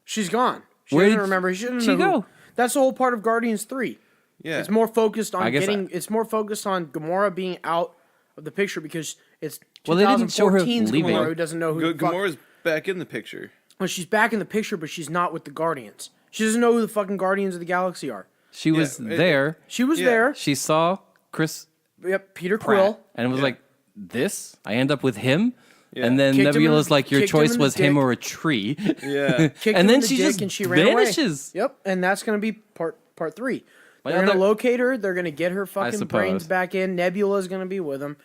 She's gone. She
Where
doesn't
did
remember. She doesn't
she
know who-
go?
That's the whole part of Guardians 3.
Yeah.
It's more focused on
I guess
It's more focused on Gamora being out of the picture because it's
Well, they didn't show her
2014's
leaving.
Gamora who doesn't know who. the fuck-
Gamora's back in the picture.
Well, she's back in the picture, but she's not with the Guardians. She doesn't know who the fucking Guardians of the Galaxy are.
She was there.
She was
Yeah.
there.
She saw Chris
Yep, Peter
Pratt
Quill.
and was like, "This? I end up with him."
Yeah.
And then
Kicked him in
Nebula's
the-
like, "Your
kicked him
choice
in the
was him
dick.
or a tree."
Yeah.
Kicked
And
him
then
in the
she
dick
just
and she ran away.
vanishes.
Yep, and that's gonna be part 3.
My
They're gonna
other-
locate her. They're gonna get her fucking brains
suppose.
back in. Nebula's gonna be with them.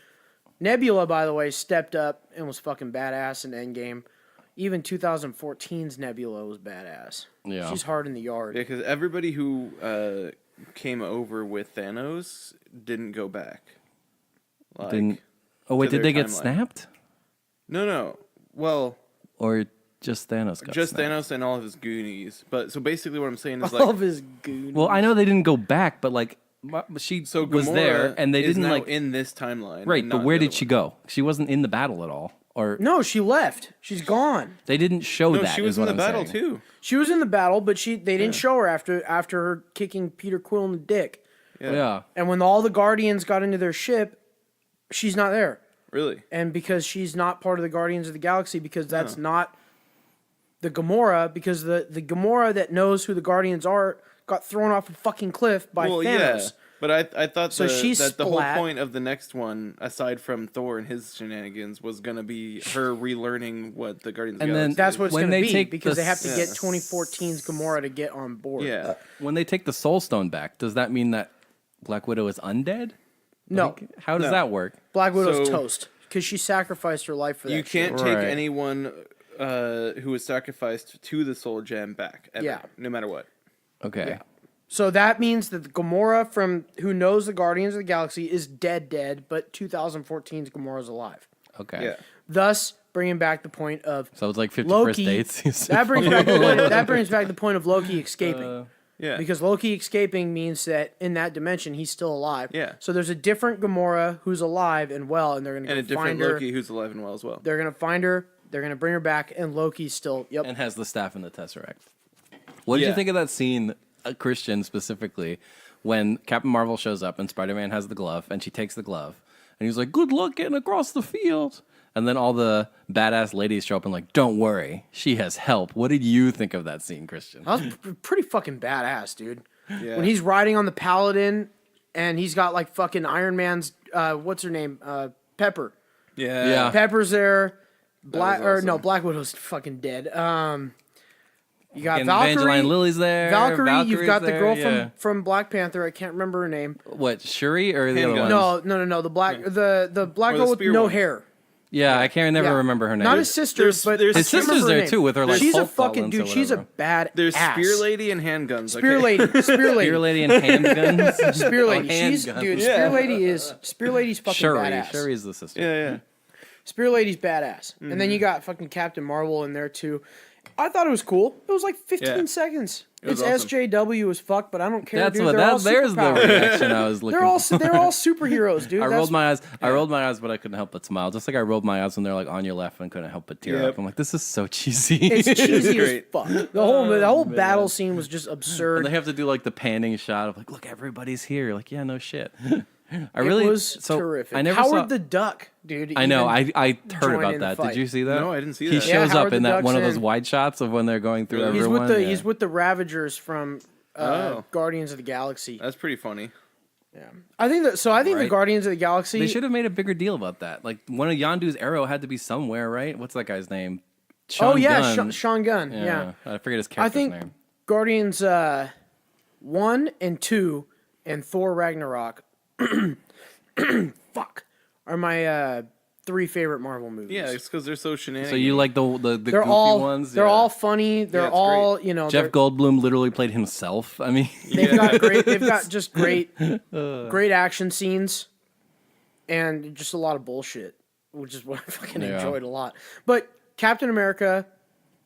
Nebula, by the way, stepped up and was fucking badass in Endgame. Even 2014's Nebula was badass.
Yeah.
She's hard in the yard.
Yeah, because everybody who came over with Thanos didn't go back. Like,
Didn't. Oh wait,
to
did they
their
get
timeline.
snapped,
No. Well,
or just Thanos got
just
snapped?
Thanos and all of his Goonies. But so basically, what I'm saying is
All
like,
of his goon.
Well, I know they didn't go back, but like she
so
was
Gamora
there, and they
is
didn't
now
like
in this timeline.
right.
and
But
not
where
the
did
other
she
one.
go? She wasn't in the battle at all, or
No, she left. She's gone.
they didn't show
No,
that.
she was
is
in
what
the
I'm
battle
saying.
too.
She was in the battle, but they didn't show her after her kicking Peter Quill in the dick.
Yeah.
And when all the Guardians got into their ship, she's not there.
Really?
And because she's not part of the Guardians of the Galaxy, because that's not the Gamora, because the Gamora that knows who the Guardians are got thrown off a fucking cliff by
Well,
Thanos.
yeah. But I thought
So she's
that the whole
splat.
point of the next one, aside from Thor and his shenanigans, was gonna be her relearning what the Guardians of
And
the
then
Galaxy
That's
is.
what it's
When
going to
they
be,
take
because
the
they have to get
s-
2014's Gamora to get on board.
Yeah.
When they take the Soul Stone back, does that mean that Black Widow is undead?
No,
Like, how does
No.
that work?
Black Widow's
So-
toast, because she sacrificed her life for that
You
shit.
can't take
Right.
anyone who was sacrificed to the Soul Gem back. Ever,
Yeah.
No matter what.
Okay.
Yeah. So that means that the Gamora from who knows the Guardians of the Galaxy is dead, but 2014's Gamora's alive.
Okay.
Yeah.
Thus, bringing back the point of
So it's like 50 first
Loki.
dates.
That brings back the point. That brings back the point of Loki escaping.
Yeah.
Because Loki escaping means that in that dimension he's still alive.
Yeah.
So there's a different Gamora who's alive and well, and they're gonna
and a
go
different
find her.
Loki who's alive and well as well.
They're gonna find her. They're gonna bring her back, and Loki's still. Yep.
and has the staff and the Tesseract. What did you
Yeah.
think of that scene, Christian specifically, when Captain Marvel shows up and Spider-Man has the glove, and she takes the glove, and he's like, "Good luck getting across the field." And then all the badass ladies show up and like, "Don't worry, she has help." What did you think of that scene, Christian?
That was pretty fucking badass, dude.
Yeah.
When he's riding on the Paladin, and he's got like fucking Iron Man's what's her name? Pepper.
Yeah.
Yeah.
Pepper's there. Black
was
or
awesome.
no, Black Widow's fucking dead. You got
And
Valkyrie.
Evangeline Lilly's there.
Valkyrie, you've
Valkyrie's
got the
there,
girl
yeah.
from Black Panther. I can't remember her name.
What, Shuri or the other one?
Handgun.
No. The black
Or the
girl with
spear
no
one.
hair.
Yeah, I can't never remember her name.
Not his sister, but
there's-
I
His
can't
sister's
remember her
there
name.
too with her like
She's a
Hulk
fucking
goblins or
dude. She's a
whatever.
bad.
There's
ass.
Spear Lady and handguns.
Spear Lady. Spear Lady.
Spear Lady and handguns.
Spear Lady. She's
handgun.
dude.
Yeah.
Spear Lady's fucking
Shuri.
badass.
Shuri's the sister.
Yeah.
Spear Lady's badass. And then you got fucking Captain Marvel in there too. I thought it was cool. It was like 15
Yeah.
seconds.
was
It's
awesome.
SJW as fuck, but I don't care.
That's
dude.
what
They're all
there's the
superpowered.
reaction I was looking
They're all
for.
they're all superheroes, dude.
I
That's-
rolled my eyes. I rolled my eyes, but I couldn't help but smile. Just like I rolled my eyes when they're like on your left and couldn't help but tear
Yep.
up. I'm like, this is so cheesy.
It's cheesy as
great.
fuck. The whole battle scene was just absurd.
They have to do like the panning shot of like, look, everybody's here. Like, yeah, no shit. I
It
really
was
so
terrific.
I never
Howard
saw.
the Duck, dude.
I know.
even
I heard
joined
about
in the
that.
fight.
Did you see that?
No, I didn't see
He
that.
Yeah,
shows
Howard
up in
the
that
Duck's
one of those
in.
wide shots of when they're going through
He's
everyone.
He's with the Ravagers from Guardians of the Galaxy.
That's pretty funny.
I think the
Right.
Guardians of the Galaxy.
They should have made a bigger deal about that. Like one of Yondu's arrow had to be somewhere, right? What's that guy's name? Sean Gunn.
Sean Gunn. Yeah.
I forget his
I
character's
think
name.
Guardians 1 and 2 and Thor Ragnarok are my 3 favorite Marvel movies.
Yeah, it's because they're so shenanigans.
So you like the
they're
goofy
all
ones?
they're
Yeah.
all funny. They're
it's
all
great.
you know.
Jeff Goldblum literally played himself. I mean,
They've got just great action scenes, and just a lot of bullshit, which is what I fucking
Yeah.
enjoyed a lot. But Captain America,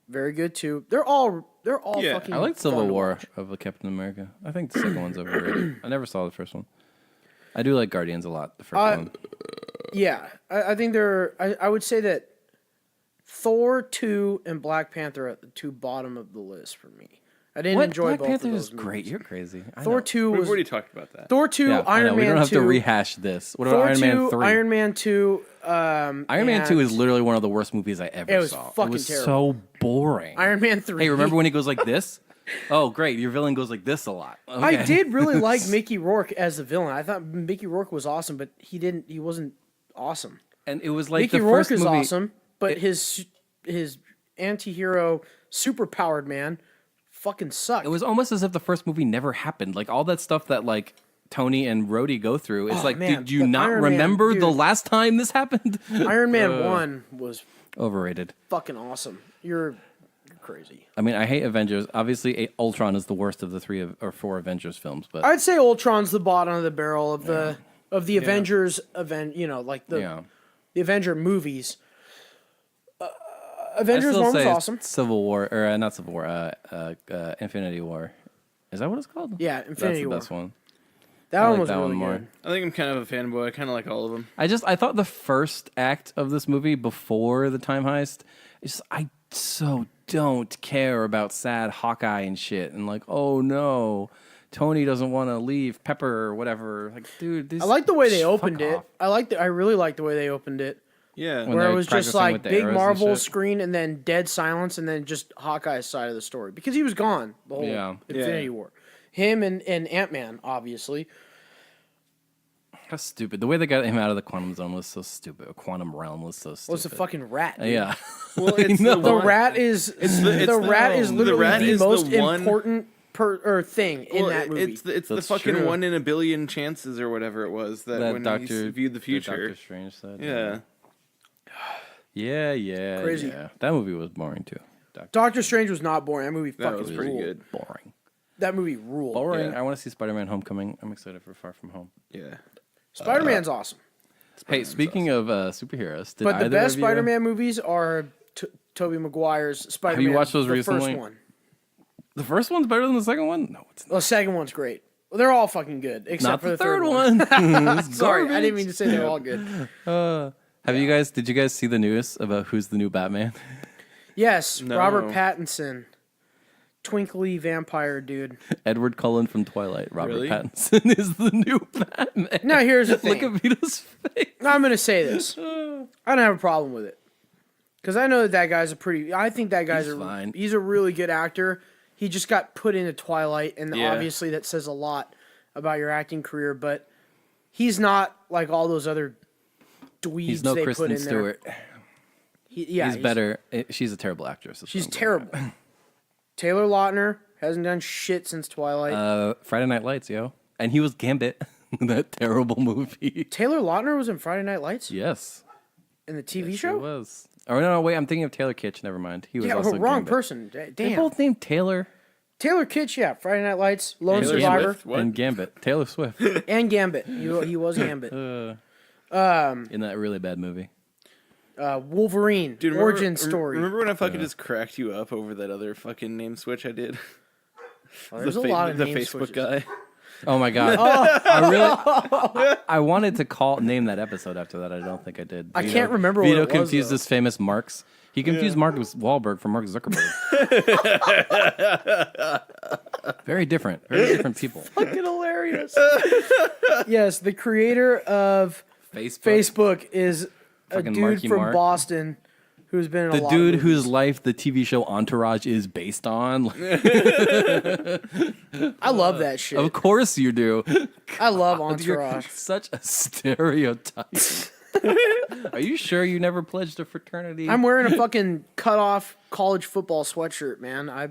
very good too. They're all
Yeah.
fucking.
I like Civil
fun to
War
watch.
of Captain America. I think the second one's overrated. I never saw the first one. I do like Guardians a lot. The first one.
Yeah, I think they're. I would say that Thor 2 and Black Panther are at the 2 bottom of the list for me. I didn't enjoy
Black
both
Panther
of
is
those
great.
movies.
You're crazy. I
Thor
know.
2
We've
was
already talked about that.
Thor 2,
Yeah, I
Iron
know.
Man
We don't have
2,
to rehash this. What about
Thor
Iron
2,
Man 3?
Iron Man 2.
Iron Man 2 is literally one of the worst movies I ever
It was
saw.
fucking
it was
terrible.
so boring.
Iron Man 3.
Hey, remember when he goes like this? Oh, great. Your villain goes like this a lot. Okay.
I did really like Mickey Rourke as the villain. I thought Mickey Rourke was awesome, but he wasn't awesome.
And it was like
Mickey
the
Rourke
first
is
movie.
awesome, but his anti-hero superpowered man fucking sucked.
It was almost as if the first movie never happened. Like all that stuff that like Tony and Rhodey go through. It's like,
man,
did you
the
not
Iron Man,
remember the
dude.
last time this happened?
Iron Man 1 was
Overrated.
fucking awesome. You're crazy.
I mean, I hate Avengers. Obviously, Ultron is the worst of the 3 or 4 Avengers films, but
I'd say Ultron's the bottom of the barrel of the Avengers like the Avenger movies. Avengers
I still
1 was
say
awesome.
Civil War or not Civil War, Infinity War. Is that what it's called?
Yeah,
That's
Infinity
the
War.
best one.
That
I
one
like
was
that
really
one more.
good.
I think I'm kind of a fanboy. I kind of like all of them.
I thought the first act of this movie before the time heist, I so don't care about sad Hawkeye and shit, and like, oh no, Tony doesn't want to leave Pepper or whatever. Like, dude, this
I like the way they
fuck
opened it.
off.
I really like the way they opened it.
Yeah.
When
Where
they're
it was just
practicing
like
with the
big
arrows and
Marvel
shit.
screen and then dead silence and then just Hawkeye's side of the story because he was gone the whole
Yeah.
Infinity
Yeah.
War. Him and Ant-Man obviously.
How stupid! The way they got him out of the quantum zone was so stupid. A quantum realm was so stupid.
Was a fucking rat. Dude.
Yeah.
Well, it's
know.
The
one-
rat is the rat is literally
rat
the
is the
most
one-
important thing in that movie.
It's the
That's
fucking
true.
1 in a billion chances or whatever it was that, when he viewed the future.
Doctor Strange said.
Yeah.
Yeah.
Crazy.
Yeah. That movie was boring too.
Doctor Strange was not boring. That movie
That
fucking
was pretty
ruled.
good.
Boring.
That movie ruled.
Boring.
Yeah.
I want to see Spider-Man: Homecoming. I'm excited for Far From Home.
Yeah.
Spider-Man's awesome.
Hey, speaking of superheroes, did
But the
either
best
of you-
Spider-Man movies are Tobey Maguire's Spider-Man.
watched those
the
recently?
First one.
The first one's better than the second one. No, it's not.
The second one's great. Well, they're all fucking good except
Not
for
the
the
third one. It's
Sorry, I
garbage.
didn't mean to say they're all good.
Did you guys see the news about who's the new Batman?
Yes,
No.
Robert Pattinson, twinkly vampire dude.
Edward Cullen from Twilight. Robert
Really?
Pattinson is the new Batman.
Now here's the
Look
thing.
at Vito's face.
I'm gonna say this. I don't have a problem with it because I know that guy's I think that guy's
He's fine.
He's a really good actor. He just got put into Twilight, and
Yeah.
obviously that says a lot about your acting career. But he's not like all those other dweebs
He's no
they put
Kristen
in
Stewart.
there. He's
Better. She's a terrible actress. That's
She's
what I'm
terrible. Taylor Lautner hasn't done shit since Twilight.
Friday Night Lights, yo. And he was Gambit. That terrible movie.
Taylor Lautner was in Friday Night Lights.
Yes.
In the TV
Yes,
show?
He was. Oh no, wait, I'm thinking of Taylor Kitsch. Never mind. He was
Yeah,
also
wrong
Gambit.
person.
They
Damn.
both named Taylor
Taylor Kitsch, yeah. Friday Night Lights, Lone
Taylor
Survivor,
Swift? What?
and Gambit. Taylor Swift
and Gambit. He was Gambit.
in that really bad movie.
Wolverine,
Dude,
origin story.
Remember when I fucking just cracked you up over that other fucking name switch I did?
There's a lot of
the
name
Facebook
switches.
guy.
Oh my god! I wanted to name that episode after that. I don't think I did.
I can't remember what
Vito
it was,
confused
though.
his famous Marks. He confused Mark Wahlberg for Mark Zuckerberg. Very different people.
Fucking hilarious. Yes, the creator of Facebook is a
Fucking
dude
Marky
from
Mark.
Boston who's been in a
The
lot
dude
of
whose
movies.
life the TV show Entourage is based on.
I love that shit.
Of course you do.
I love
You're
Entourage.
such a stereotype. Are you sure you never pledged a fraternity?
I'm wearing a fucking cut off college football sweatshirt, man. I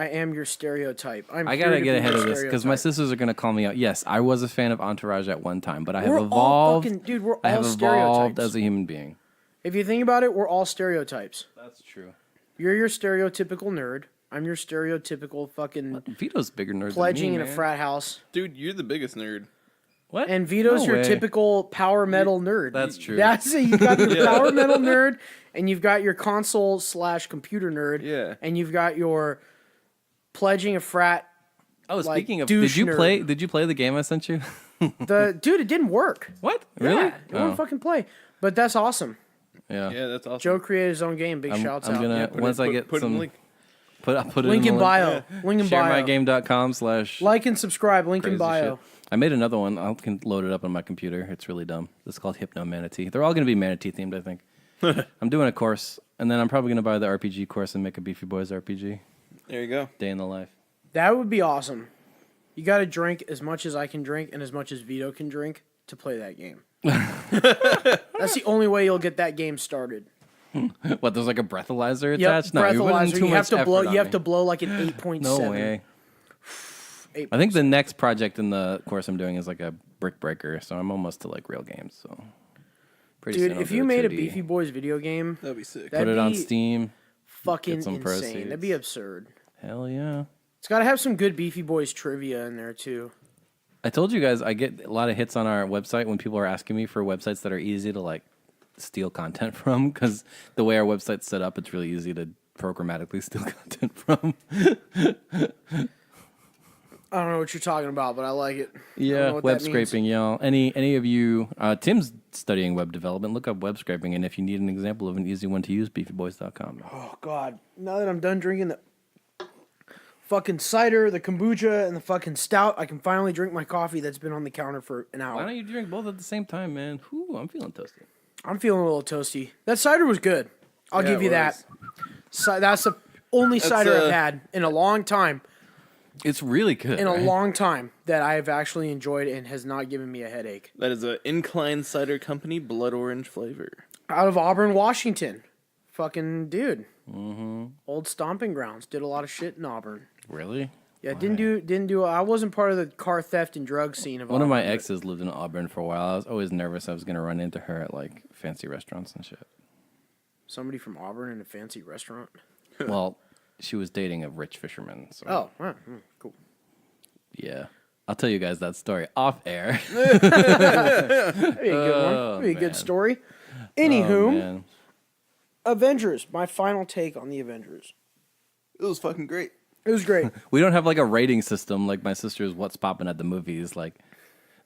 am your stereotype.
I gotta get ahead of this because my sisters are gonna call me out. Yes, I was a fan of Entourage at one time, but I have
We're all
evolved.
fucking- dude, we're
I have
all
evolved
stereotypes.
as a human being.
If you think about it, we're all stereotypes.
That's true.
You're your stereotypical nerd. I'm your stereotypical fucking
Vito's bigger nerd
pledging
than me,
in a
man.
frat house.
Dude, you're the biggest nerd.
What?
And Vito's
No
your
way.
typical power metal nerd.
That's true.
That's it. You've got your power metal nerd, and you've got your console / computer nerd.
Yeah.
And you've got your pledging a frat.
Oh,
like,
speaking of,
douche nerd.
Did you play the game I sent you?
Dude, it didn't work.
What? Really?
Yeah, it won't fucking play. But that's awesome.
Yeah.
Yeah, that's awesome.
Joe created his own game. Big shouts
I'm
out.
gonna
Put
once
it-
I
put-
get
put in
some
the link.
I'll put it
Link
in
in
the
bio. Link in bio.
Sharemygame.com/
Like and subscribe. Link in
crazy
bio.
shit. I made another one. I can load it up on my computer. It's really dumb. It's called Hypno Manatee. They're all going to be Manatee themed, I think. I'm doing a course, and then I'm probably going to buy the RPG course and make a Beefy Boys RPG.
There you go.
Day in the life.
That would be awesome. You got to drink as much as I can drink and as much as Vito can drink to play that game. That's the only way you'll get that game started.
What? There's like a breathalyzer
Yep,
attached? No, you're putting
breathalyzer.
too
You have
much
to blow.
effort on
You have
me.
to blow like an 8.7.
No way.
8.
I think the next project in the course I'm doing is like a brick breaker, so I'm almost to like real games. So pretty
Dude,
soon I'll
if
do
you made a
2D.
Beefy Boys video game,
That'd be sick.
that-
Put it on
be
Steam.
fucking
Get some
insane.
proceeds.
That'd be absurd.
Hell yeah.
It's got to have some good Beefy Boys trivia in there too.
I told you guys I get a lot of hits on our website when people are asking me for websites that are easy to like steal content from, because the way our website's set up, it's really easy to programmatically steal content from.
I don't know what you're talking about, but I like it. I don't
Yeah,
know what
web
that means.
scraping, y'all. Any of you? Tim's studying web development. Look up web scraping, and if you need an example of an easy one to use, beefyboys.com.
Oh God! Now that I'm done drinking the fucking cider, the kombucha, and the fucking stout, I can finally drink my coffee that's been on the counter for an hour.
Why don't you drink both at the same time, man? Whew, I'm feeling toasty.
I'm feeling a little toasty. That cider was good. I'll
Yeah,
give you
it
that. That's the only cider I've had in a long time.
It's really good.
In a
right?
long time that I've actually enjoyed and has not given me a headache.
That is a Incline Cider Company blood orange flavor.
Out of Auburn, Washington. Fucking dude.
Mm-hmm.
Old stomping grounds. Did a lot of shit in Auburn.
Really?
Yeah, didn't do. I wasn't part of the car theft and drug scene of
One of
Auburn,
my
but
exes lived in Auburn for a while. I was always nervous I was going to run into her at like fancy restaurants and shit.
Somebody from Auburn in a fancy restaurant.
Well, she was dating a rich fisherman. So
Oh, cool.
yeah. I'll tell you guys that story off air.
That'd be a good one. That'd be a
man.
good story.
Oh,
Anywho,
man.
Avengers. My final take on the Avengers.
It was fucking great.
It was great.
We don't have like a rating system like my sister's What's Poppin' at the Movies. Like,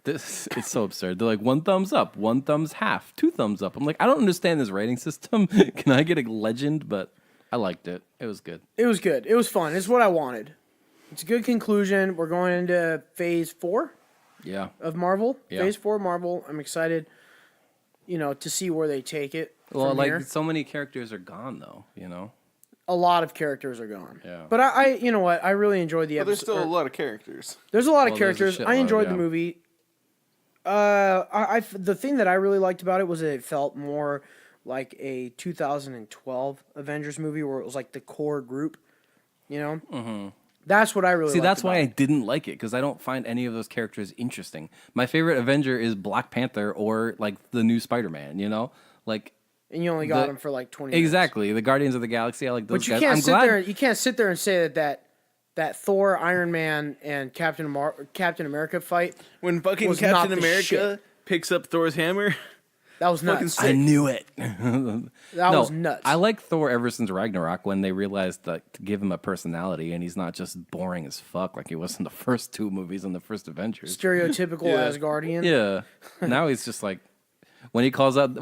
this, it's so absurd. They're like 1 thumbs up, 1 thumbs half, 2 thumbs up. I'm like, I don't understand this rating system. Can I get a legend? But I liked it. It was good.
It was good. It was fun. It's what I wanted. It's a good conclusion. We're going into phase 4
Yeah.
of Marvel.
Yeah.
Phase 4 Marvel. I'm excited, to see where they take it.
Well,
from
like
here.
so many characters are gone though, you know?
A lot of characters are gone.
Yeah.
But I you know what? I really enjoyed the
But
episode.
there's still a lot of characters.
There's a lot of
Well, there's a
characters. I
shitload,
enjoyed the
yeah.
movie. The thing that I really liked about it was that it felt more like a 2012 Avengers movie where it was like the core group, Mm-hmm. That's what I really
See,
liked
that's
about
why I
it.
didn't like it, because I don't find any of those characters interesting. My favorite Avenger is Black Panther or like the new Spider-Man, you know? Like
And you only got them for like 20 minutes.
exactly the Guardians of the Galaxy. I like those
But you
guys.
can't
I'm
sit
glad.
there. You can't sit there and say that Thor, Iron Man, and Captain America fight.
When fucking
was not
Captain
the
America
shit.
picks up Thor's hammer.
That was nuts.
sick.
I knew it.
That was nuts.
I like Thor ever since Ragnarok when they realized that to give him a personality and he's not just boring as fuck like he was in the first 2 movies in the first Avengers.
Stereotypical Asgardian.
Yeah. Now he's just like when he calls out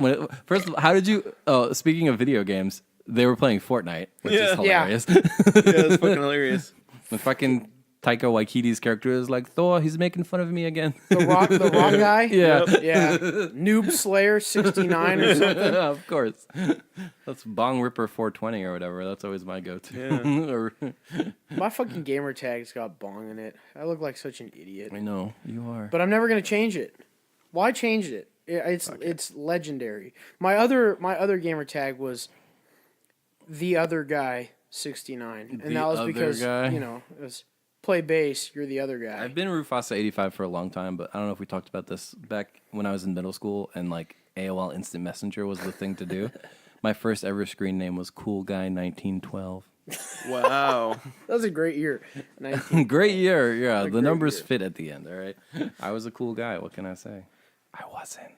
first of all, how did you speaking of video games, they were playing Fortnite, which is hilarious.
Yeah, it's fucking hilarious.
The fucking Taika Waititi's character is like, Thor, he's making fun of me again.
The rock guy.
Yeah.
Yeah. Noob Slayer 69 or something.
Of course. That's Bong Ripper 420 or whatever. That's always my go-to.
My fucking gamer tag's got bong in it. I look like such an idiot.
I know, you are.
But I'm never gonna change it. Why change it? It's legendary. My other gamer tag was the other guy 69, and
The
that was
other
because
guy?
it was play bass. You're the other guy.
I've been Rufasa 85 for a long time, but I don't know if we talked about this back when I was in middle school and like AOL Instant Messenger was the thing to do. My first ever screen name was Cool Guy 1912.
Wow.
That was a great year. 19.
Great year, yeah. The
great
numbers
year.
fit at the end, all right? I was a cool guy, what can I say? I wasn't.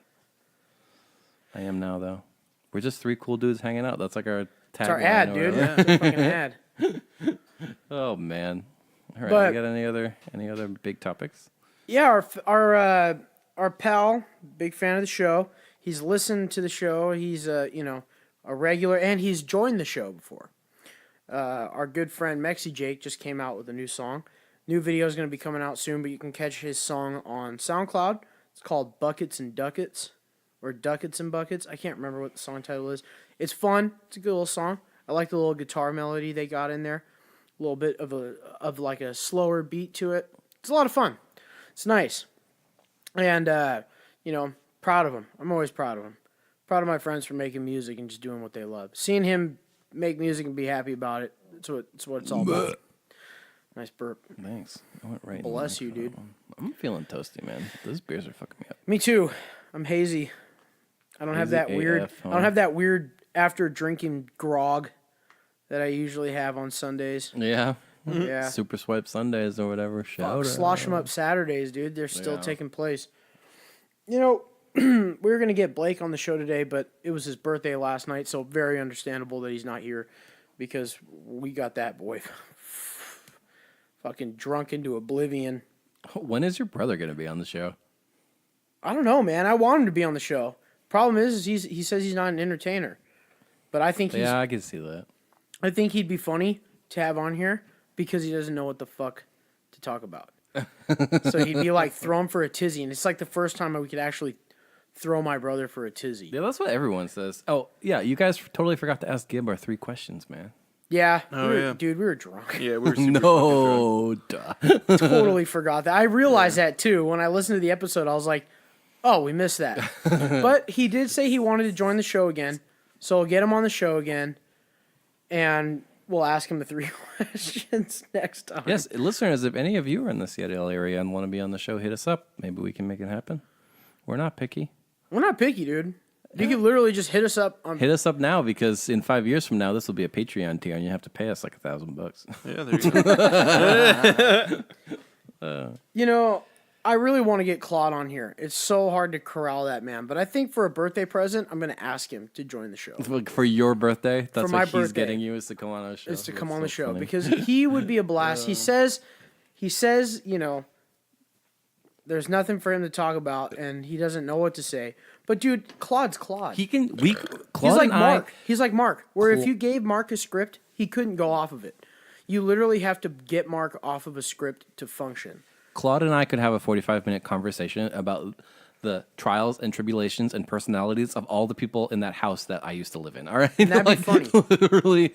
I am now, though. We're just 3 cool dudes hanging out. That's like our tagline.
It's our ad,
or
dude.
whatever.
It's a fucking ad.
Oh, man. All right,
But-
we got any other big topics?
Yeah, our pal, big fan of the show. He's listened to the show. He's a regular, and he's joined the show before. Our good friend Mexi Jake just came out with a new song. New video is going to be coming out soon, but you can catch his song on SoundCloud. It's called Buckets and Ducats, or Ducats and Buckets. I can't remember what the song title is. It's fun. It's a good little song. I like the little guitar melody they got in there. A little bit of like a slower beat to it. It's a lot of fun. It's nice. And, proud of him. I'm always proud of him. Proud of my friends for making music and just doing what they love. Seeing him make music and be happy about it, it's what it's all about. Nice burp.
Thanks. I went right in the
Bless you, dude.
microphone. I'm feeling toasty, man. Those beers are fucking me up.
Me too. I'm hazy. I don't have
Hazy
that weird.
AF, huh?
I don't have that weird after drinking grog that I usually have on Sundays.
Yeah.
Yeah.
Super Swipe Sundays or whatever. Shout
Slosh 'em up Saturdays, dude. They're still
Yeah.
taking place. We were going to get Blake on the show today, but it was his birthday last night, so very understandable that he's not here because we got that boy fucking drunk into oblivion.
When is your brother going to be on the show?
I don't know, man. I want him to be on the show. Problem is he says he's not an entertainer. But I think
Yeah, I can see that.
I think he'd be funny to have on here because he doesn't know what the fuck to talk about. So he'd be like, throw him for a tizzy. And it's like the first time we could actually throw my brother for a tizzy.
Yeah, that's what everyone says. Oh, yeah, you guys totally forgot to ask Gib our 3 questions, man.
Yeah.
Oh, yeah.
Dude, we were drunk.
Yeah, we were super
No, duh.
Totally forgot that. I realized that too. When I listened to the episode, I was like, oh, we missed that. But he did say he wanted to join the show again. So we'll get him on the show again. And we'll ask him the 3 questions next time.
Yes, listeners, if any of you are in the Seattle area and want to be on the show, hit us up. Maybe we can make it happen. We're not picky.
We're not picky, dude. You can literally just hit us up on.
Hit us up now because in 5 years from now, this will be a Patreon tier and you have to pay us like $1,000.
Yeah, there you go.
I really want to get Claude on here. It's so hard to corral that man. But I think for a birthday present, I'm going to ask him to join the show.
For your birthday, that's
my
what he's
birthday.
getting you is to come on our show.
Is to come
That's
on the
so
show
funny.
because he would be a blast. He says, there's nothing for him to talk about and he doesn't know what to say. But dude, Claude's Claude.
he can.
He's
Claude
like
and I-
Mark. He's like Mark. Where if
Cool.
you gave Mark a script, he couldn't go off of it. You literally have to get Mark off of a script to function.
Claude and I could have a 45-minute conversation about the trials and tribulations and personalities of all the people in that house that I used to live in. All right,
And that'd be funny.
Literally,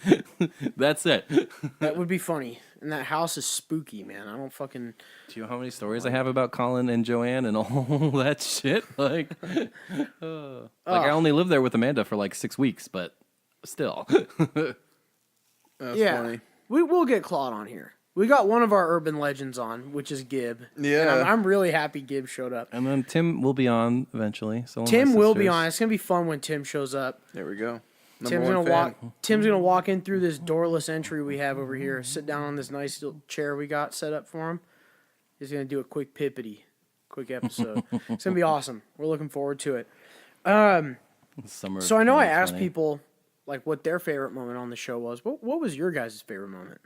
that's it.
That would be funny. And that house is spooky, man. I don't fucking.
Do you know how many stories I have about Colin and Joanne and all that shit? Like I only lived there with Amanda for like 6 weeks, but still.
That's
Yeah.
funny.
We'll get Claude on here. We got one of our urban legends on, which is Gib.
Yeah.
And I'm really happy Gib showed up.
And then Tim will be on eventually. So
Tim will be on. It's gonna be fun when Tim shows up.
There we go.
Tim's gonna walk in through this doorless entry we have over here. Sit down on this nice little chair we got set up for him. He's gonna do a quick episode. It's gonna be awesome. We're looking forward to it.
Summer.
So I know I asked people like what their favorite moment on the show was. What was your guys' favorite moment?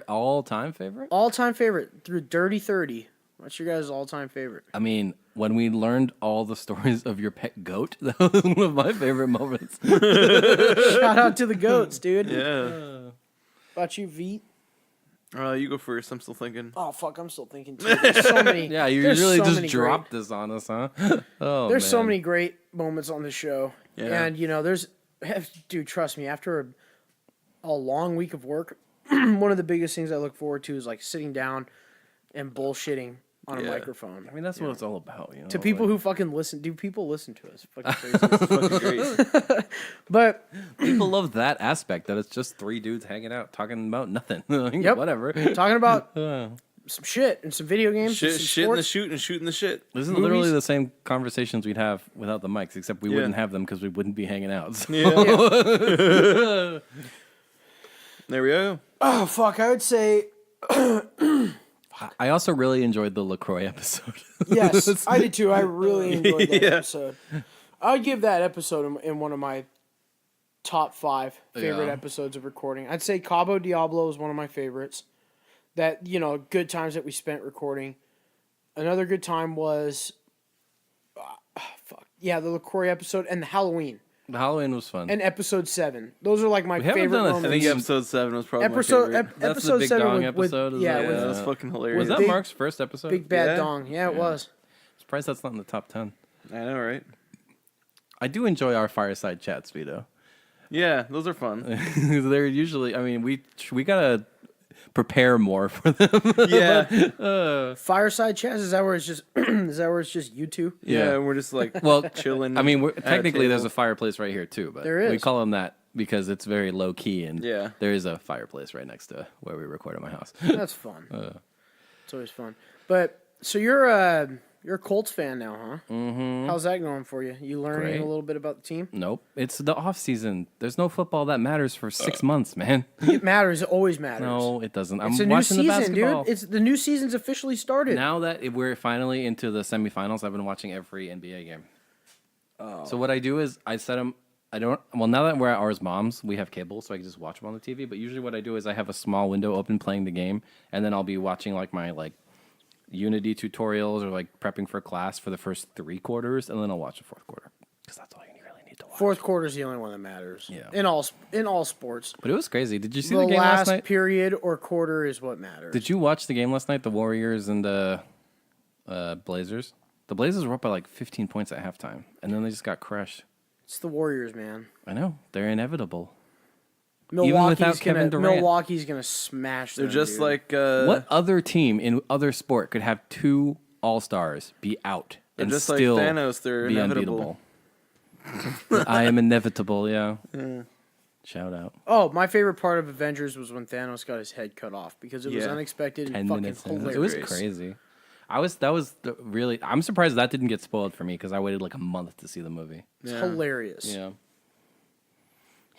All-time favorite?
All-time favorite through Dirty 30. What's your guys' all-time favorite?
I mean, when we learned all the stories of your pet goat, that was one of my favorite moments.
Shout out to the goats, dude.
Yeah.
About you, Veet?
You go first. I'm still thinking.
Oh, fuck, I'm still thinking, too. There's so many.
Yeah, you
there's
really
so
just
many
dropped
great,
this on us, huh? Oh,
There's so
man.
many great moments on the show.
Yeah.
And, dude, trust me, after a long week of work, one of the biggest things I look forward to is, like, sitting down and bullshitting on a microphone.
I mean, that's what it's all about,
To people who fucking listen. Do people listen to us? Fucking crazy.
It's fucking great.
But
people love that aspect, that it's just three dudes hanging out, talking about nothing.
Yep.
Whatever.
talking about some shit and some video games. and some
Shit in the
sports.
shoot and shooting the shit.
This is literally the same conversations we'd have without the mics, except we wouldn't have them because we wouldn't be hanging out. So.
Yeah. There we go.
Oh, fuck. I would say,
I also really enjoyed the LaCroix episode.
yes, I did too. I really enjoyed that episode. I would give that episode in one of my top 5 favorite episodes of recording. I'd say Cabo Diablo is one of my favorites. That, good times that we spent recording. Another good time was, the LaCroix episode and the Halloween.
The Halloween was fun.
And episode 7. Those are like my
haven't
favorite
done a
moments.
I think episode 7 was probably my favorite.
That's the
episode
Big
7
Dong
with,
episode.
with,
is
yeah,
that-
with
That was fucking hilarious.
Was that
Big-
Mark's first episode?
Big Bad
Yeah.
Dong. Yeah, it was.
Surprised that's not in the top 10.
I know, right?
I do enjoy our fireside chats, Vito.
Yeah, those are fun.
They're usually, I mean, we gotta prepare more for them.
Yeah.
Fireside chats, is that where it's just you two?
Yeah, we're just like
Well,
chilling.
I mean,
at
technically there's
table.
a fireplace right here too, but
There is.
we call them that because it's very low key and
Yeah.
there is a fireplace right next to where we record at my house.
That's fun. It's always fun. But so you're a Colts fan now, huh? Mm-hmm. How's that going for you? You learning
Great.
a little bit about the team?
Nope, it's the off season. There's no football that matters for 6 months, man.
It matters. It always matters.
No, it doesn't.
it's
I'm
a new
watching the
season,
basketball.
dude. It's the new season's officially started.
Now that we're finally into the semifinals, I've been watching every NBA game. So what I do is I set them. Now that we're at ours mom's, we have cable, so I can just watch them on the TV. But usually what I do is I have a small window open playing the game, and then I'll be watching like my Unity tutorials or like prepping for class for the first 3 quarters, and then I'll watch the 4th quarter because that's all you really need to watch.
Fourth quarter is the only one that matters.
Yeah.
In all sports,
But it was crazy. Did you see
the
the game last
last
night?
period or quarter is what matters.
Did you watch the game last night? The Warriors and the Blazers. The Blazers were up by like 15 points at halftime, and then they just got crushed.
It's the Warriors, man.
I know they're inevitable.
Milwaukee's
without Kevin Durant.
Milwaukee's gonna smash them.
They're just
dude.
like
What other team in other sport could have 2 All-Stars be out
they're
and
just like
still
Thanos. They're
be
inevitable.
unbeatable? I am inevitable. Yeah. Shout out.
Oh, my favorite part of Avengers was when Thanos got his head cut off because it was
Yeah.
unexpected
10
and fucking
minutes. In.
hilarious.
It was crazy. Really. I'm surprised that didn't get spoiled for me because I waited like a month to see the movie.
It's hilarious.
Yeah.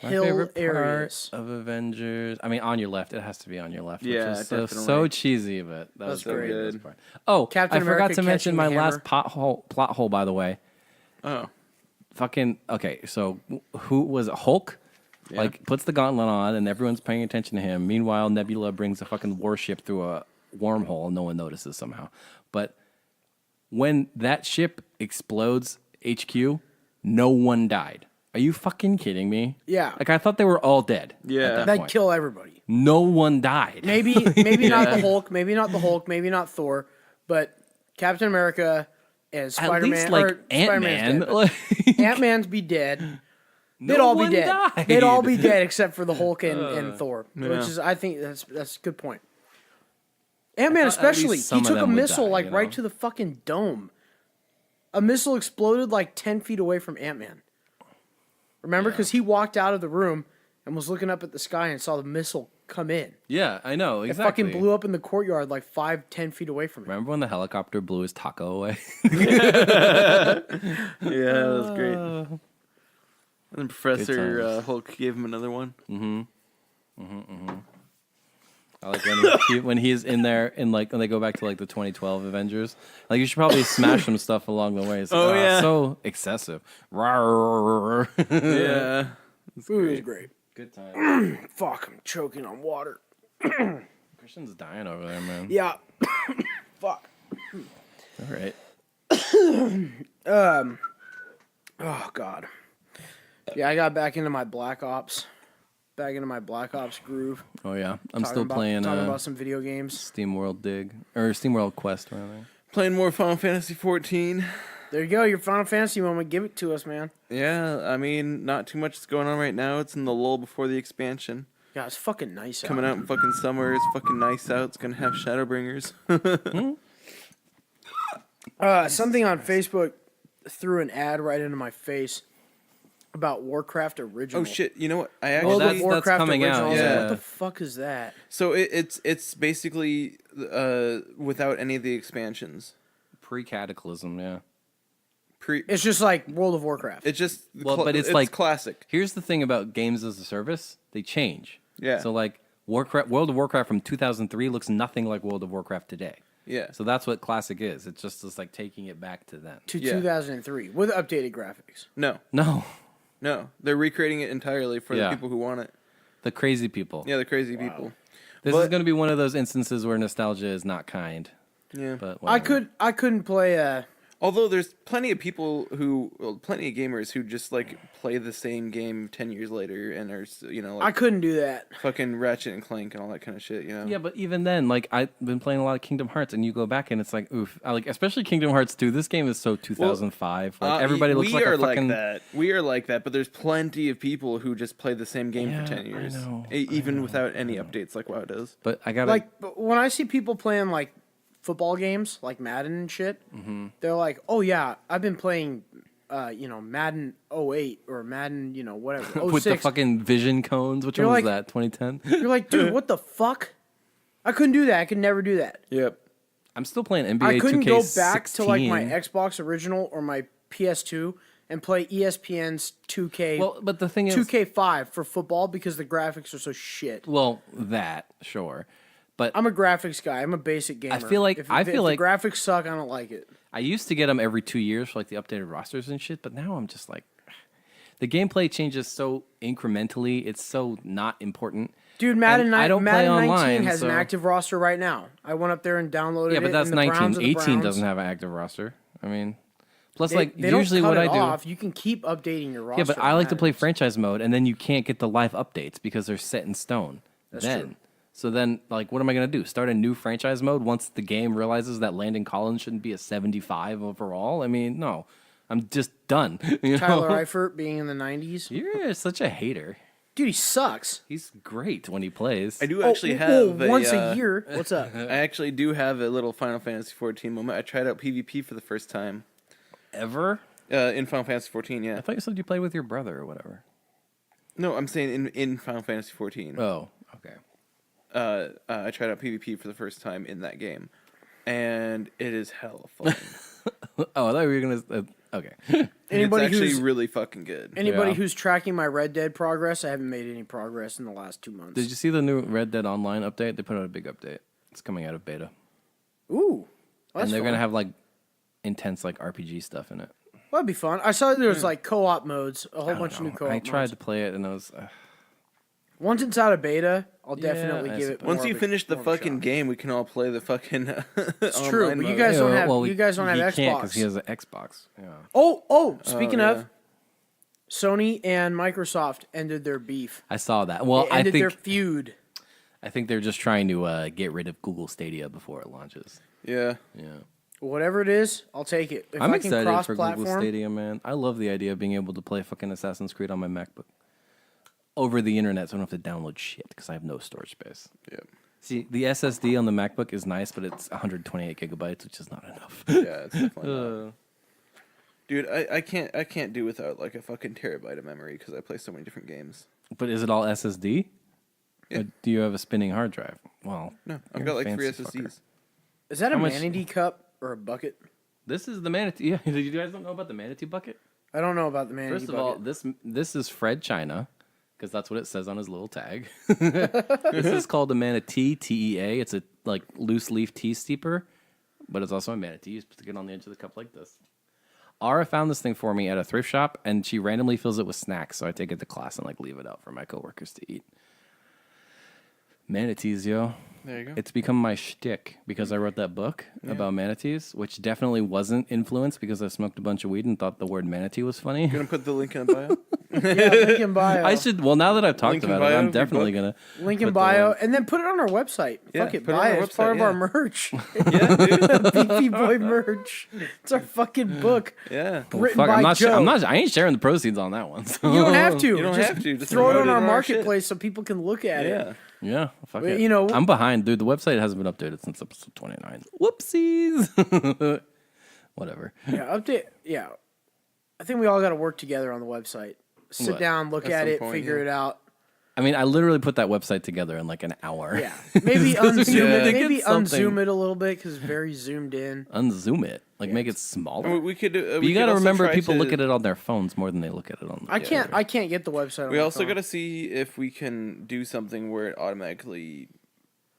My favorite
Hilarious.
part of Avengers. I mean, On Your Left. It has to be On Your Left.
Yeah,
which is
definitely.
so cheesy, but that was
That's
the
great.
greatest part. Oh,
Captain
I forgot
America
to mention
catching
my
the
last
hammer.
plot hole. By the way,
Oh,
fucking okay. So who was it? Hulk? Like puts the gauntlet on, and everyone's paying attention to him. Meanwhile, Nebula brings a fucking warship through a wormhole, and no one notices somehow. But when that ship explodes, HQ, no one died. Are you fucking kidding me?
Yeah.
Like I thought they were all dead.
Yeah.
at that
That'd
point.
kill everybody.
No one died.
Maybe not the Hulk, maybe not Thor, but Captain America and
At
Spider-Man.
least like Ant-Man.
Ant-Man's be dead.
No
They'd all be
one
dead.
died.
They'd all be dead except for the Hulk and Thor,
yeah.
which is I think that's a good point. Ant-Man
thought at least
especially,
some
he
of
took a
them would
missile
die,
like
you
right
know?
to the fucking dome. A missile exploded like 10 feet away from Ant-Man. Remember, because he walked out of the room and was looking up at the sky and saw the missile come in.
Yeah, I know,
It
exactly.
fucking blew up in the courtyard like 5-10 feet away from me.
Remember when the helicopter blew his taco away?
Yeah, that was great. And then Professor
times.
Hulk gave him another one.
I like when he's in there and like when they go back to like the 2012 Avengers. Like you should probably smash some stuff along the way. It's like,
Oh, yeah.
so excessive.
Yeah.
Food is great.
Good time.
Fuck, I'm choking on water.
Christian's dying over there, man.
Yeah. Fuck.
All right.
Oh God. Yeah, I got back into my Black Ops groove.
Oh yeah, I'm
Talking
still
about-
playing
talking about some video games.
Steam World Dig or Steam World Quest rather.
Playing more Final Fantasy 14.
There you go, your Final Fantasy moment. Give it to us, man.
Yeah, I mean, not too much is going on right now. It's in the lull before the expansion.
Yeah, it's fucking nice.
Coming out in fucking summer. It's fucking nice out. It's gonna have Shadowbringers.
Something on Facebook threw an ad right into my face about Warcraft Original.
Oh shit! You know what? I
World
actually
of Warcraft
coming out,
Original. I was like,
yeah.
what the fuck is that?
so it's basically without any of the expansions.
Pre-Cataclysm, yeah.
It's just like World of Warcraft.
It's just
But it's like
classic.
Here's the thing about games as a service: they change.
Yeah.
So like World of Warcraft from 2003 looks nothing like World of Warcraft today.
Yeah.
So that's what classic is. It's just like taking it back to then.
to
yeah.
2003 with updated graphics.
No, they're recreating it entirely for
Yeah.
the people who want it.
The crazy people.
Yeah, the crazy people.
This
But-
is going to be one of those instances where nostalgia is not kind.
Yeah.
But
I
whatever.
couldn't play
Although there's plenty of people plenty of gamers who just like play the same game 10 years later and are
I
like
couldn't do that.
fucking Ratchet and Clank and all that kind of shit.
Yeah, but even then, like I've been playing a lot of Kingdom Hearts, and you go back and it's like, oof, especially Kingdom Hearts 2. This game is so 2005. Everybody looks like a fucking.
that. We are like that, but there's plenty of people who just play the same game
Yeah,
for 10 years,
I know,
even without any updates like WoW does.
But I gotta
But when I see people playing like football games like Madden and shit, they're like, "Oh yeah, I've been playing Madden 08 or Madden, whatever, 06.
with the fucking vision cones. Which
You're
one was
like-
that? 2010.
You're like, "Dude, what the fuck? I couldn't do that. I could never do that.
Yep.
I'm still playing NBA
I couldn't
2K16.
go back to like my Xbox original or my PS2 and play ESPN's 2K
Well, but the thing is,
2K5 for football because the graphics are so shit.
well, that sure, but
I'm a graphics guy. I'm a basic gamer.
feel like-
if,
I
if
feel
the
like-
graphics suck, I don't like it.
I used to get them every 2 years for like the updated rosters and shit. But now I'm just like, the gameplay changes so incrementally. It's so not important.
Dude, Madden,
And I don't play
Madden 19
online,
has
so-
an active roster right now. I went up there and downloaded it.
Yeah, but that's
and the
19.
Browns are the
18
Browns.
doesn't have an active roster. I mean, plus
They,
like
they
usually
don't cut
what
it
I do.
off. You can keep updating your roster.
Yeah, but
on
I like to play
Madden.
franchise mode, and then you can't get the live updates because they're set in stone.
That's
then.
true.
So then, like, what am I going to do? Start a new franchise mode once the game realizes that Landon Collins shouldn't be a 75 overall? I mean, no. I'm just done. You
Tyler
know?
Eifert being in the 90s.
You're such a hater.
Dude, he sucks.
He's great when he plays.
I do actually have
once a year. What's up?
I actually do have a little Final Fantasy 14 moment. I tried out PvP for the first time
Ever?
in Final Fantasy 14.
I
Yeah.
thought you said you played with your brother or whatever.
No, I'm saying in Final Fantasy 14.
Oh, okay.
I tried out PvP for the first time in that game, and it is hella fun.
Oh, I thought you were going to... okay.
Anybody
it's actually
who's
really fucking good.
anybody
Yeah.
who's tracking my Red Dead progress, I haven't made any progress in the last 2 months.
Did you see the new Red Dead Online update? They put out a big update. It's coming out of beta.
Ooh, that's
And they're
fun.
going to have, like, intense, like, RPG stuff in it.
Well, that'd be fun. I saw there was like co-op modes, a whole bunch of new
Oh,
co-op
I tried
modes.
to play it, and I was...
Once it's out of beta, I'll
Yeah,
definitely
I
give it.
suppose.
Once
more
you
of a-
finish the
more of a
fucking
shot.
game, we can all play the fucking.
It's true,
online
but you
mode.
guys don't
Yeah,
have.
well,
you guys don't have
he
Xbox.
can't because he has an Xbox. Yeah.
Oh! Speaking
yeah.
of, Sony and Microsoft ended their beef.
I saw that. Well,
They
I
ended their
think
feud.
they're just trying to get rid of Google Stadia before it launches.
Yeah.
Yeah.
Whatever it is, I'll take it. If
I'm
I can
excited for Google
cross-platform,
Stadia, man. I love the idea of being able to play fucking Assassin's Creed on my MacBook over the internet, so I don't have to download shit because I have no storage space.
Yeah.
See, the SSD on the MacBook is nice, but it's 128 gigabytes, which is not enough.
Yeah. It's definitely not. Dude, I can't do without like a fucking terabyte of memory because I play so many different games.
But is it all SSD? Do you have a spinning hard drive? Well,
No, I've
you're
got
a
like 3
fancy
SSDs.
fucker.
Is that a
How much-
Manatee cup or a bucket?
This is the Manatee. Yeah, you guys don't know about the Manatee bucket?
I don't know about the Manatee
First of
bucket.
all, this is Fred China, because that's what it says on his little tag. This is called a Manatee, TEA. It's a like loose leaf tea steeper, but it's also a Manatee. You stick it on the edge of the cup like this. Ara found this thing for me at a thrift shop, and she randomly fills it with snacks, so I take it to class and like leave it out for my coworkers to eat. Manatees, yo.
There you go.
It's become my shtick because I wrote that book about manatees, which definitely wasn't influenced because I smoked a bunch of weed and thought the word manatee was funny.
You're gonna put the link in the bio.
Yeah, link in bio.
I should. Well, now that I've talked
Link in
about it,
bio
I'm
of your
definitely
book?
gonna
Link in
put the
bio,
link.
and then put it on our website.
Yeah,
Fuck it,
put it on
buy
our
it. It's part
website,
of our
yeah.
merch.
Yeah, dude.
Beefy Boy merch. It's our fucking book.
Yeah.
Written
Fuck,
by
I'm not.
Joe.
I ain't sharing the proceeds on that one. So.
You don't have to.
You don't
just
have to. Just
throw it
promote
on our
shit.
marketplace so people can look at
Yeah.
it.
Yeah, fuck
Well,
it.
you know-
I'm behind, dude. The website hasn't been updated since episode 29. Whoopsies. Whatever.
Yeah, update. Yeah, I think we all got to work together on the website. Sit
What?
down, look
At
at
some
it,
point,
figure
yeah.
it out.
I mean, I literally put that website together in like an hour.
Yeah, maybe unzoom
Yeah.
it.
To
Maybe
get something.
unzoom it a little bit because it's very zoomed in.
Unzoom it. Like make it smaller.
I mean, we could.
But you got to remember, people look at it on their phones more than they look at it on.
I can't get the website. On
We
my
also
phone.
got to see if we can do something where it automatically,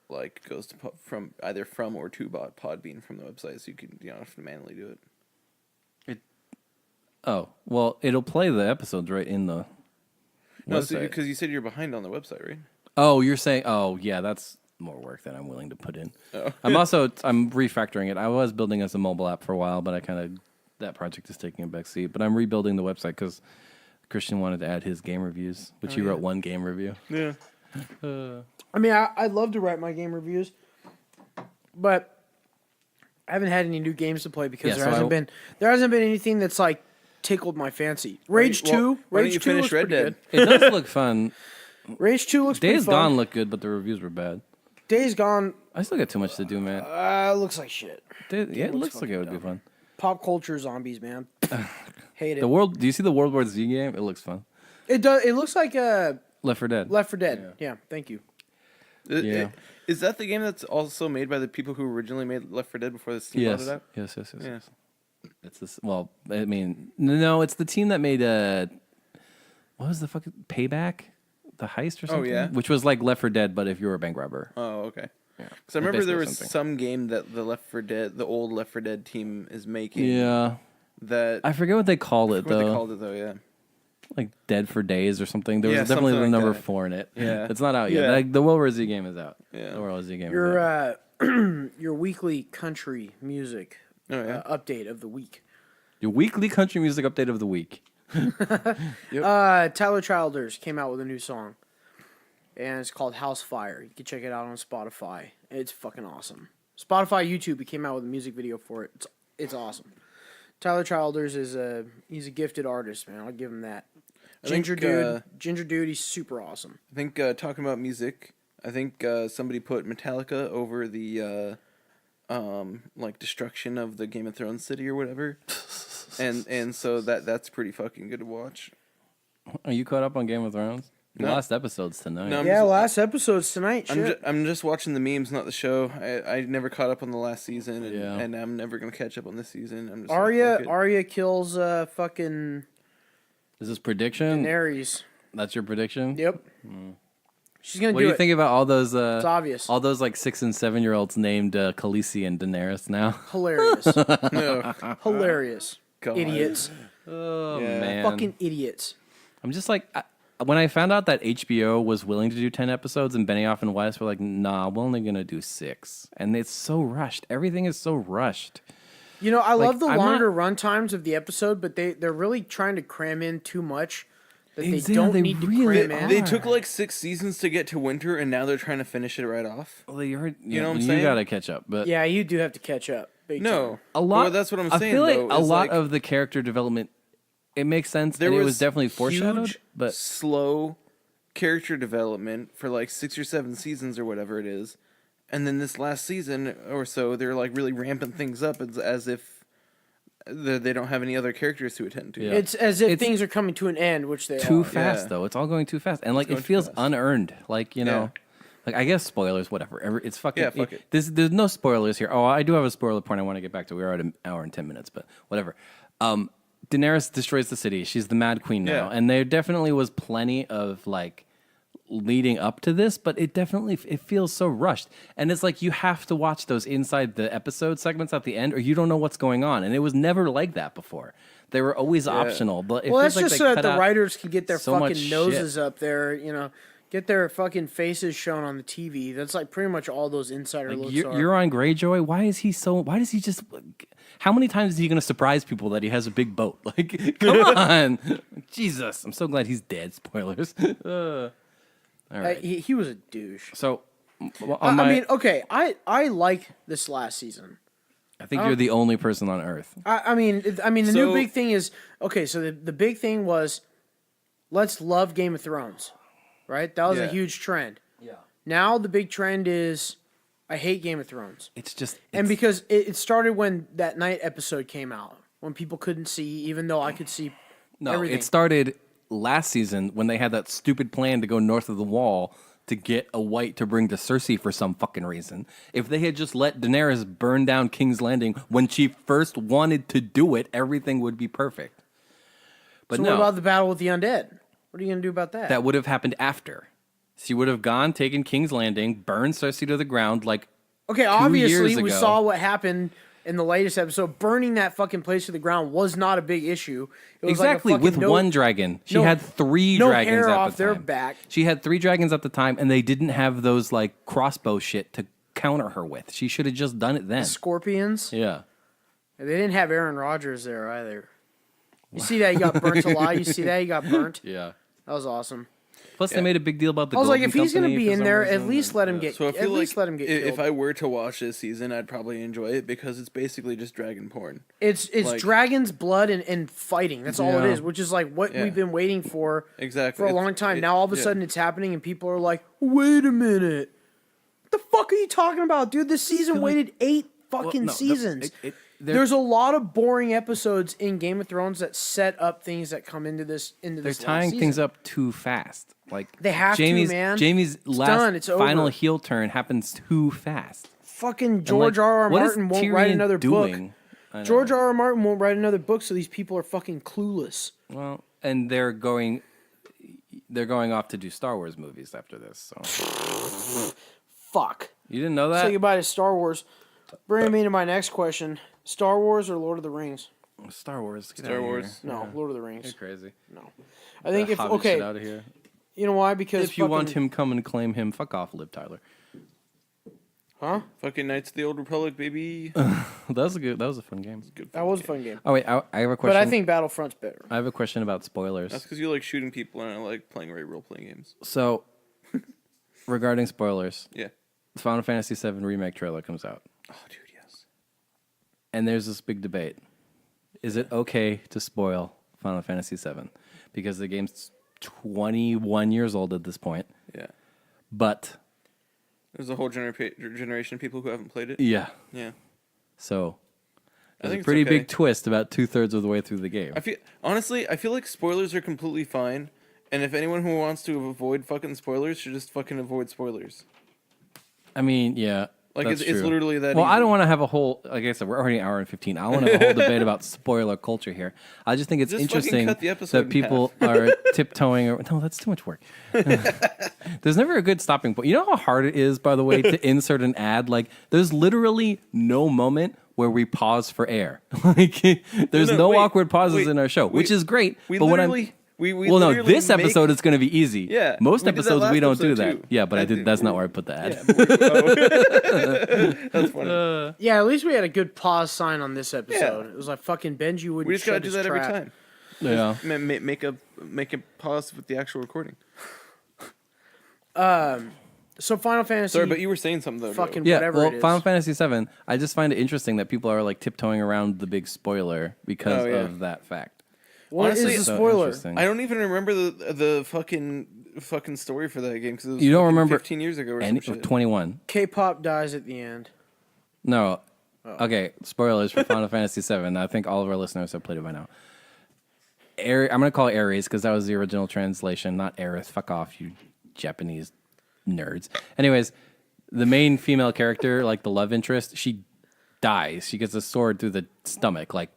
like, goes to from either from or to Podbean from the website, so you can have to manually do it.
Oh well, it'll play the episodes right in the.
No,
website.
because you said you're behind on the website, right?
Oh, you're saying? Oh, yeah, that's more work than I'm willing to put in.
Oh.
I'm refactoring it. I was building as a mobile app for a while, but that project is taking a back seat. But I'm rebuilding the website because Christian wanted to add his game reviews, which he wrote one game review.
Yeah.
I mean, I'd love to write my game reviews, but I haven't had any new games to play because
Yeah,
there hasn't been anything that's like tickled my fancy. Rage 2.
Why don't
Rage
you
2
finish
looks
Red
pretty
Dead?
good.
It does look fun.
Rage 2 looks pretty
Days
fun.
Gone looked good, but the reviews were bad.
Days Gone
I still got too much to do, man.
looks like shit.
It looks like
fucking
it would be
dumb.
fun.
Pop culture zombies, man. Hate it.
Do you see the World War Z game? It looks fun.
It does. It looks like
Left 4 Dead.
Left 4 Dead. Yeah. Thank you.
Yeah.
Is that the game that's also made by the people who originally made Left 4 Dead before this team bought
Yes.
it out?
Yes.
Yeah.
Yes. It's this. Well, I mean, no, it's the team that made what was the fucking Payback, the heist or something?
yeah?
Which was like Left 4 Dead, but if you were a bank robber.
Oh, okay.
Yeah.
Because I remember there was
Basically
some game that the old Left 4 Dead team is making.
Yeah.
That
I forget what they call it
what
though.
they called it though. Yeah.
Like Dead for Days or something. There was
Yeah,
definitely
something
the
like
number
that.
4 in it.
Yeah.
It's not out yet.
Yeah.
Like, the World War Z game is out.
Yeah.
The World War Z game is out.
Your weekly country music
Oh yeah.
update of the week.
Your weekly country music update of the week.
Tyler Childers came out with a new song, and it's called House Fire. You can check it out on Spotify. It's fucking awesome. Spotify, YouTube, he came out with a music video for it. It's awesome. Tyler Childers he's a gifted artist, man. I'll give him that. Ginger dude, he's super awesome.
I think talking about music, I think somebody put Metallica over the like destruction of the Game of Thrones city or whatever, and so that's pretty fucking good to watch.
Are you caught up on Game of Thrones? The
No.
last episode's tonight.
No, I'm
Yeah,
just-
last episode's tonight. Shit.
I'm just watching the memes, not the show. I never caught up on the last season, and,
Yeah.
and I'm never gonna catch up on this season. I'm just
Arya kills fucking
Is this prediction?
Daenerys.
That's your prediction?
Yep. She's gonna
What
do
do you
it.
think about all those
It's obvious.
all those like 6 and 7 year olds named Khaleesi and Daenerys now?
Hilarious.
no.
Hilarious.
God.
Idiots.
Oh
Yeah.
man.
Fucking idiots.
I'm just like when I found out that HBO was willing to do 10 episodes and Benioff and Weiss were like, "Nah, we're only going to do 6." And it's so rushed. Everything is so rushed.
You know, I love the
I'm
longer run times of the episode, but they're really trying to cram in too much that they
Exactly,
don't
they
need to
really
cram in.
They took like 6 seasons to get to winter, and now they're trying to finish it right off.
Well, you heard,
You know what I'm
you
saying?
got to catch up. But
Yeah, you do have to catch up. Big
No,
time.
a lot.
Well, that's what I'm
I
saying.
feel like
though,
a
is,
lot
like,
of the character development, it makes sense.
there
And it
was
was definitely foreshadowed.
huge,
But
slow character development for like 6 or 7 seasons or whatever it is, and then this last season or so, they're like really ramping things up as if they don't have any other characters to attend to.
Yeah.
It's as if
It's
things are coming to an end, which they
too
are.
fast
Yeah.
though. It's all going too fast, and like it
going too
feels
fast.
unearned. Like you know, Like, I guess spoilers, whatever. It's fucking.
Yeah, fuck it.
There's no spoilers here. Oh, I do have a spoiler point I want to get back to. We're at an hour and 10 minutes, but whatever. Daenerys destroys the city. She's the Mad Queen now,
Yeah.
and there definitely was plenty of like leading up to this, but it feels so rushed. And it's like you have to watch those inside the episode segments at the end, or you don't know what's going on. And it was never like that before. They were always optional. But
Well, that's
feels like
just
they
so that
cut
the
out
writers can get their
so much
fucking noses
shit.
up there, you know, get their fucking faces shown on the TV. That's like pretty much all those insider looks are.
Euron Greyjoy, why does he just how many times is he going to surprise people that he has a big boat? Like, come on. Jesus. I'm so glad he's dead. Spoilers. All right.
He was a douche.
So,
I mean, okay, I like this last season.
I think you're the only person on Earth.
I mean, the new big thing is, okay, so the big thing was, let's love Game of Thrones, right? That was a huge trend.
Yeah.
Now the big trend is, I hate Game of Thrones.
It's just...
And because it started when that night episode came out, when people couldn't see, even though I could see everything.
It started last season when they had that stupid plan to go north of the wall to get a white to bring to Cersei for some fucking reason. If they had just let Daenerys burn down King's Landing when she first wanted to do it, everything would be perfect. But
So
no,
what about the battle with the undead? What are you going to do about that?
that would have happened after. She would have gone, taken King's Landing, burned Cersei to the ground like
Okay,
2
obviously
years
we
ago.
saw what happened in the latest episode. Burning that fucking place to the ground was not a big issue. It was
Exactly,
like a
with
fucking
one dragon. She
no-
had 3
no
dragons
hair
at
off
the
their
time.
back.
She had 3 dragons at the time, and they didn't have those like crossbow shit to counter her with. She should have just done it then.
Scorpions.
Yeah.
They didn't have Aaron Rodgers there either. You see that he got burnt a lot. You see that he got burnt.
Yeah.
That was awesome.
Plus, they made a big deal about the
I was like,
Golden
if he's gonna
Company
be
for
in
some
there,
reason,
at least let him get.
So I
At
feel
least
like
let him get
if
killed.
I were to watch this season, I'd probably enjoy it because it's basically just dragon porn.
It's
like-
dragons, blood, and fighting. That's all it
Yeah.
is, which is like what
Yeah.
we've been waiting for
Exactly.
for a
It's-
long time.
it-
Now all of a
yeah.
sudden it's happening, and people are like, "Wait a minute, what the fuck are you talking about, dude? This season waited 8 fucking seasons." There's a lot of boring episodes in Game of Thrones that set up things that come into this.
They're
This last
tying things
season.
up too fast. Like
They have to,
Jamie's,
man.
Jamie's last
done. It's
final
over.
heel turn happens too fast.
Fucking
And,
George
like,
R. R.
what is
Martin won't write
Tyrion
another
doing?
book.
I know.
George R. R. Martin won't write another book, so these people are fucking clueless.
Well, and they're going off to do Star Wars movies after this. So
Fuck.
you didn't know that?
Say goodbye to Star Wars. Bringing me to my next question: Star Wars or Lord of the Rings?
Star Wars. Get
Star
outta
Wars.
Here.
No, Lord of the
You're
Rings.
crazy.
No, I think if
Hobbit shit
okay,
out of here.
you know why? Because
If you want
fucking-
him, come and claim him. Fuck off, Liv Tyler.
huh?
Fucking Knights of the Old Republic, baby.
That was a fun game.
That was a fun game,
Oh wait, I have a question.
but I think Battlefront's better.
I have a question about spoilers.
That's because you like shooting people and I like playing role playing games.
So, regarding spoilers,
Yeah.
the Final Fantasy VII remake trailer comes out,
Oh, dude, yes.
and there's this big debate: is it okay to spoil Final Fantasy VII because the game's 21 years old at this point?
Yeah.
But
There's a whole generation of people who haven't played it.
yeah,
Yeah.
so
I
there's
think
a
it's
pretty
okay.
big twist about 2/3 of the way through the game.
I feel like spoilers are completely fine, and if anyone who wants to avoid fucking spoilers should just fucking avoid spoilers.
I mean, yeah.
Like
that's
it's
true.
literally that.
Well, I
easy.
don't want to have a whole. Like I said, we're already an hour and 15. I don't want to have a whole debate about spoiler culture here. I just think it's
Just fucking
interesting
cut the episode
that
in
people are tiptoeing. No, that's too much work. There's never a good stopping point. You know how hard it is, by the way, to insert an ad. Like, there's literally no moment where we pause for air. Like, there's
No,
no
wait,
awkward pauses
wait,
in our show, which is great.
We
but when I'm
literally. We
well, no,
literally
this
make-
episode is going to be easy.
Yeah,
most
we did that
episodes we
last
don't do
episode
that.
too.
Yeah, but I did.
think
That's not where I put the ad.
That's funny.
Yeah, at least we had a good pause sign on this episode. It was like fucking Benji wouldn't.
We just gotta
shut
do
his
that every
trap.
time.
Yeah.
Make a pause with the actual recording.
So Final Fantasy.
Sorry, but you were saying something though. Joe.
fucking
Yeah,
whatever
well,
it is.
Final Fantasy VII, I just find it interesting that people are like tiptoeing around the big spoiler because
Oh, yeah.
of that fact.
What is
Honestly,
the
So
spoiler?
interesting.
I don't even remember the fucking story for that game because it was
You don't
fucking
remember
15 years ago or
Any,
some shit.
21.
K-pop dies at the end.
No.
Oh.
Okay, spoilers for Final Fantasy VII. I think all of our listeners have played it by now. I'm going to call it Ares because that was the original translation, not Aerith. Fuck off, you Japanese nerds. Anyways, the main female character, like the love interest, she dies. She gets a sword through the stomach, like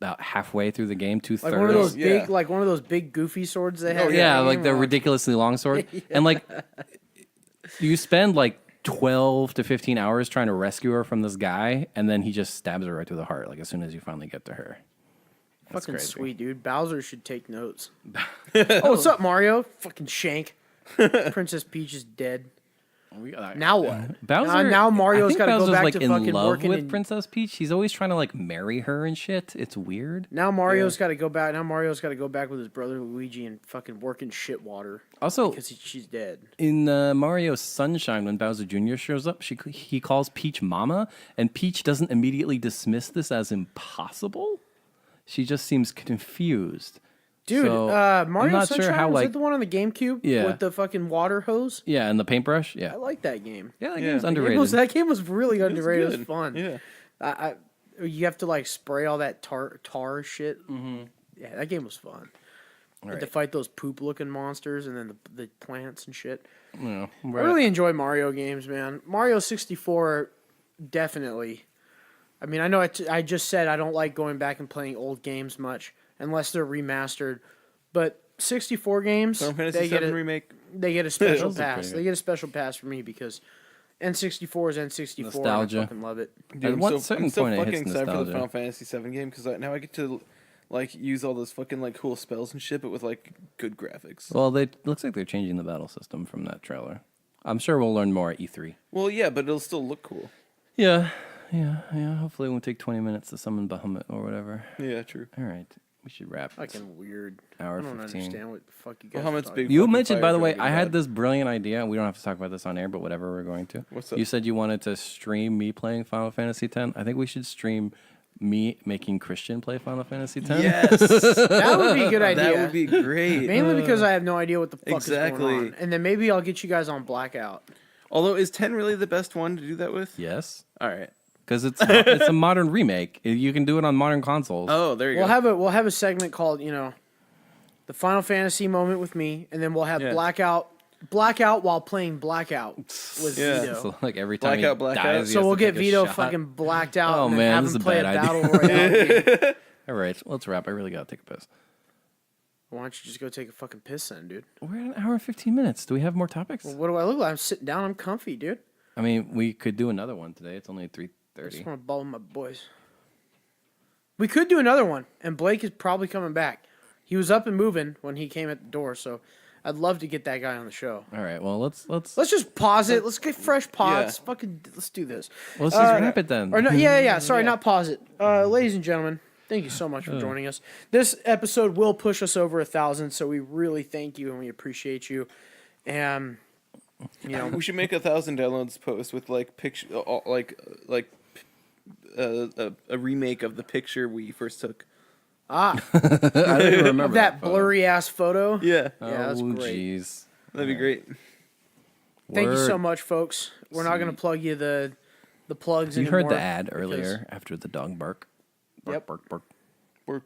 about halfway through the game, 2/3.
Like one of those
Yeah.
big, like one of those big goofy swords they have.
Yeah, like the ridiculously long sword. And like you spend like 12 to 15 hours trying to rescue her from this guy, and then he just stabs her right through the heart, like as soon as you finally get to her. That's
Fucking
crazy.
sweet, dude. Bowser should take notes. Oh, what's up, Mario? Fucking shank. Princess Peach is dead. Now what?
Bowser,
now Mario's
I think
got to go
Bowser's,
back
like,
to
in
fucking
love
working
with
in.
Princess Peach. He's always trying to like marry her and shit. It's weird.
Now Mario's got to go back. Now Mario's got to go back with his brother Luigi and fucking work in shit water
Also,
because she's dead.
in Mario Sunshine, when Bowser Jr. shows up, he calls Peach Mama, and Peach doesn't immediately dismiss this as impossible. She just seems confused.
Dude,
So,
Mario
I'm not
Sunshine,
sure how
was
like
it the one on the GameCube
Yeah.
with the fucking water hose?
yeah, and the paintbrush. Yeah,
I like that game.
yeah, that
Yeah.
game's
That
underrated.
That game was really underrated. It was
good.
fun.
Yeah.
You have to like spray all that tar shit. Mm-hmm. Yeah, that game was fun. You had to fight those poop looking monsters and then the plants and shit.
Yeah,
I really enjoy Mario games, man. Mario 64, definitely. I mean, I know I just said I don't like going back and playing old games much unless they're remastered, but 64 games,
Final Fantasy
they get
VII
a,
remake.
they get a special
Those are
pass.
pretty
They
good.
get a special pass for me because N64 is N64.
Nostalgia.
And I fucking love it.
Dude,
At
I'm
one
so,
certain
I'm so
point, it
fucking
hits
excited for the
nostalgia.
Final Fantasy VII game because now I get to like use all those fucking like cool spells and shit, but with like good graphics.
Well, looks like they're changing the battle system from that trailer. I'm sure we'll learn more at E3.
Well, yeah, but it'll still look cool.
Yeah. Hopefully it won't take 20 minutes to summon Bahamut or whatever.
Yeah, true.
All right, we should wrap.
Fucking weird.
Hour
I don't
15.
understand what the fuck you guys
Bahamut's
are
big.
talking
You
fucking
mentioned, by
fire
the way,
dragon
I had
god.
this brilliant idea. We don't have to talk about this on air, but whatever, we're going to.
What's up?
You said you wanted to stream me playing Final Fantasy X. I think we should stream me making Christian play Final Fantasy X.
Yes,
That would be a good idea.
that would be great.
Mainly because I have no idea what the fuck is
Exactly.
going on. And then maybe I'll get you guys on Blackout.
Although, is 10 really the best one to do that with?
Yes,
All right.
because it's a modern remake. You can do it on modern consoles.
Oh, there you
We'll
go.
have a segment called, the Final Fantasy moment with me, and then we'll have
Yeah.
Blackout while playing Blackout with
Yeah.
Vito.
So, like every time
Blackout.
he dies, he
So
has
we'll
to
get
take a
Vito
shot.
fucking blacked out
Oh,
and then
man,
have
this
him
is a
play a
bad idea.
battle royale game.
All right, let's wrap. I really gotta take a piss.
Why don't you just go take a fucking piss then, dude?
We're at an hour and 15 minutes. Do we have more topics?
What do I look like? I'm sitting down. I'm comfy, dude.
I mean, we could do another one today. It's only
I just
3:30.
want to ball with my boys. We could do another one, and Blake is probably coming back. He was up and moving when he came at the door, so I'd love to get that guy on the show.
All right. Well, let's
Let's just pause it. Let's get fresh pods. Fucking, let's do this.
just wrap it then.
Or no, yeah. Sorry, not pause it. Ladies and gentlemen, thank you so much for joining us. This episode will push us over 1,000, so we really thank you and we appreciate you. And
We should make 1,000 downloads post with like picture, a remake of the picture we first took.
I don't even remember
that
photo.
blurry ass photo.
Yeah,
Yeah, that's
Oh,
great.
jeez.
that'd be great.
Thank you so
Word.
much, folks. We're not going to plug you the plugs
You
anymore.
heard the ad
because-
earlier after the dog bark. Bark,
Yep.
bark, bark.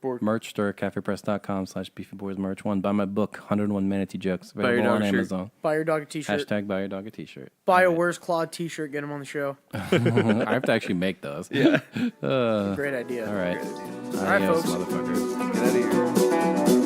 Bork.
Merch store, cafepress.com/Beefy Boys merch. Buy my book, 101 Manatee Jokes.
Buy your
Available on
dog shirt.
Amazon.
Buy your dog a t-shirt.
Hashtag buy your dog a t-shirt.
Buy a Where's Claude t-shirt. Get him on the show.
I have to actually make those.
Yeah.
Great idea.
All right.
All right,
Adios,
folks.
motherfuckers.
Get out of here.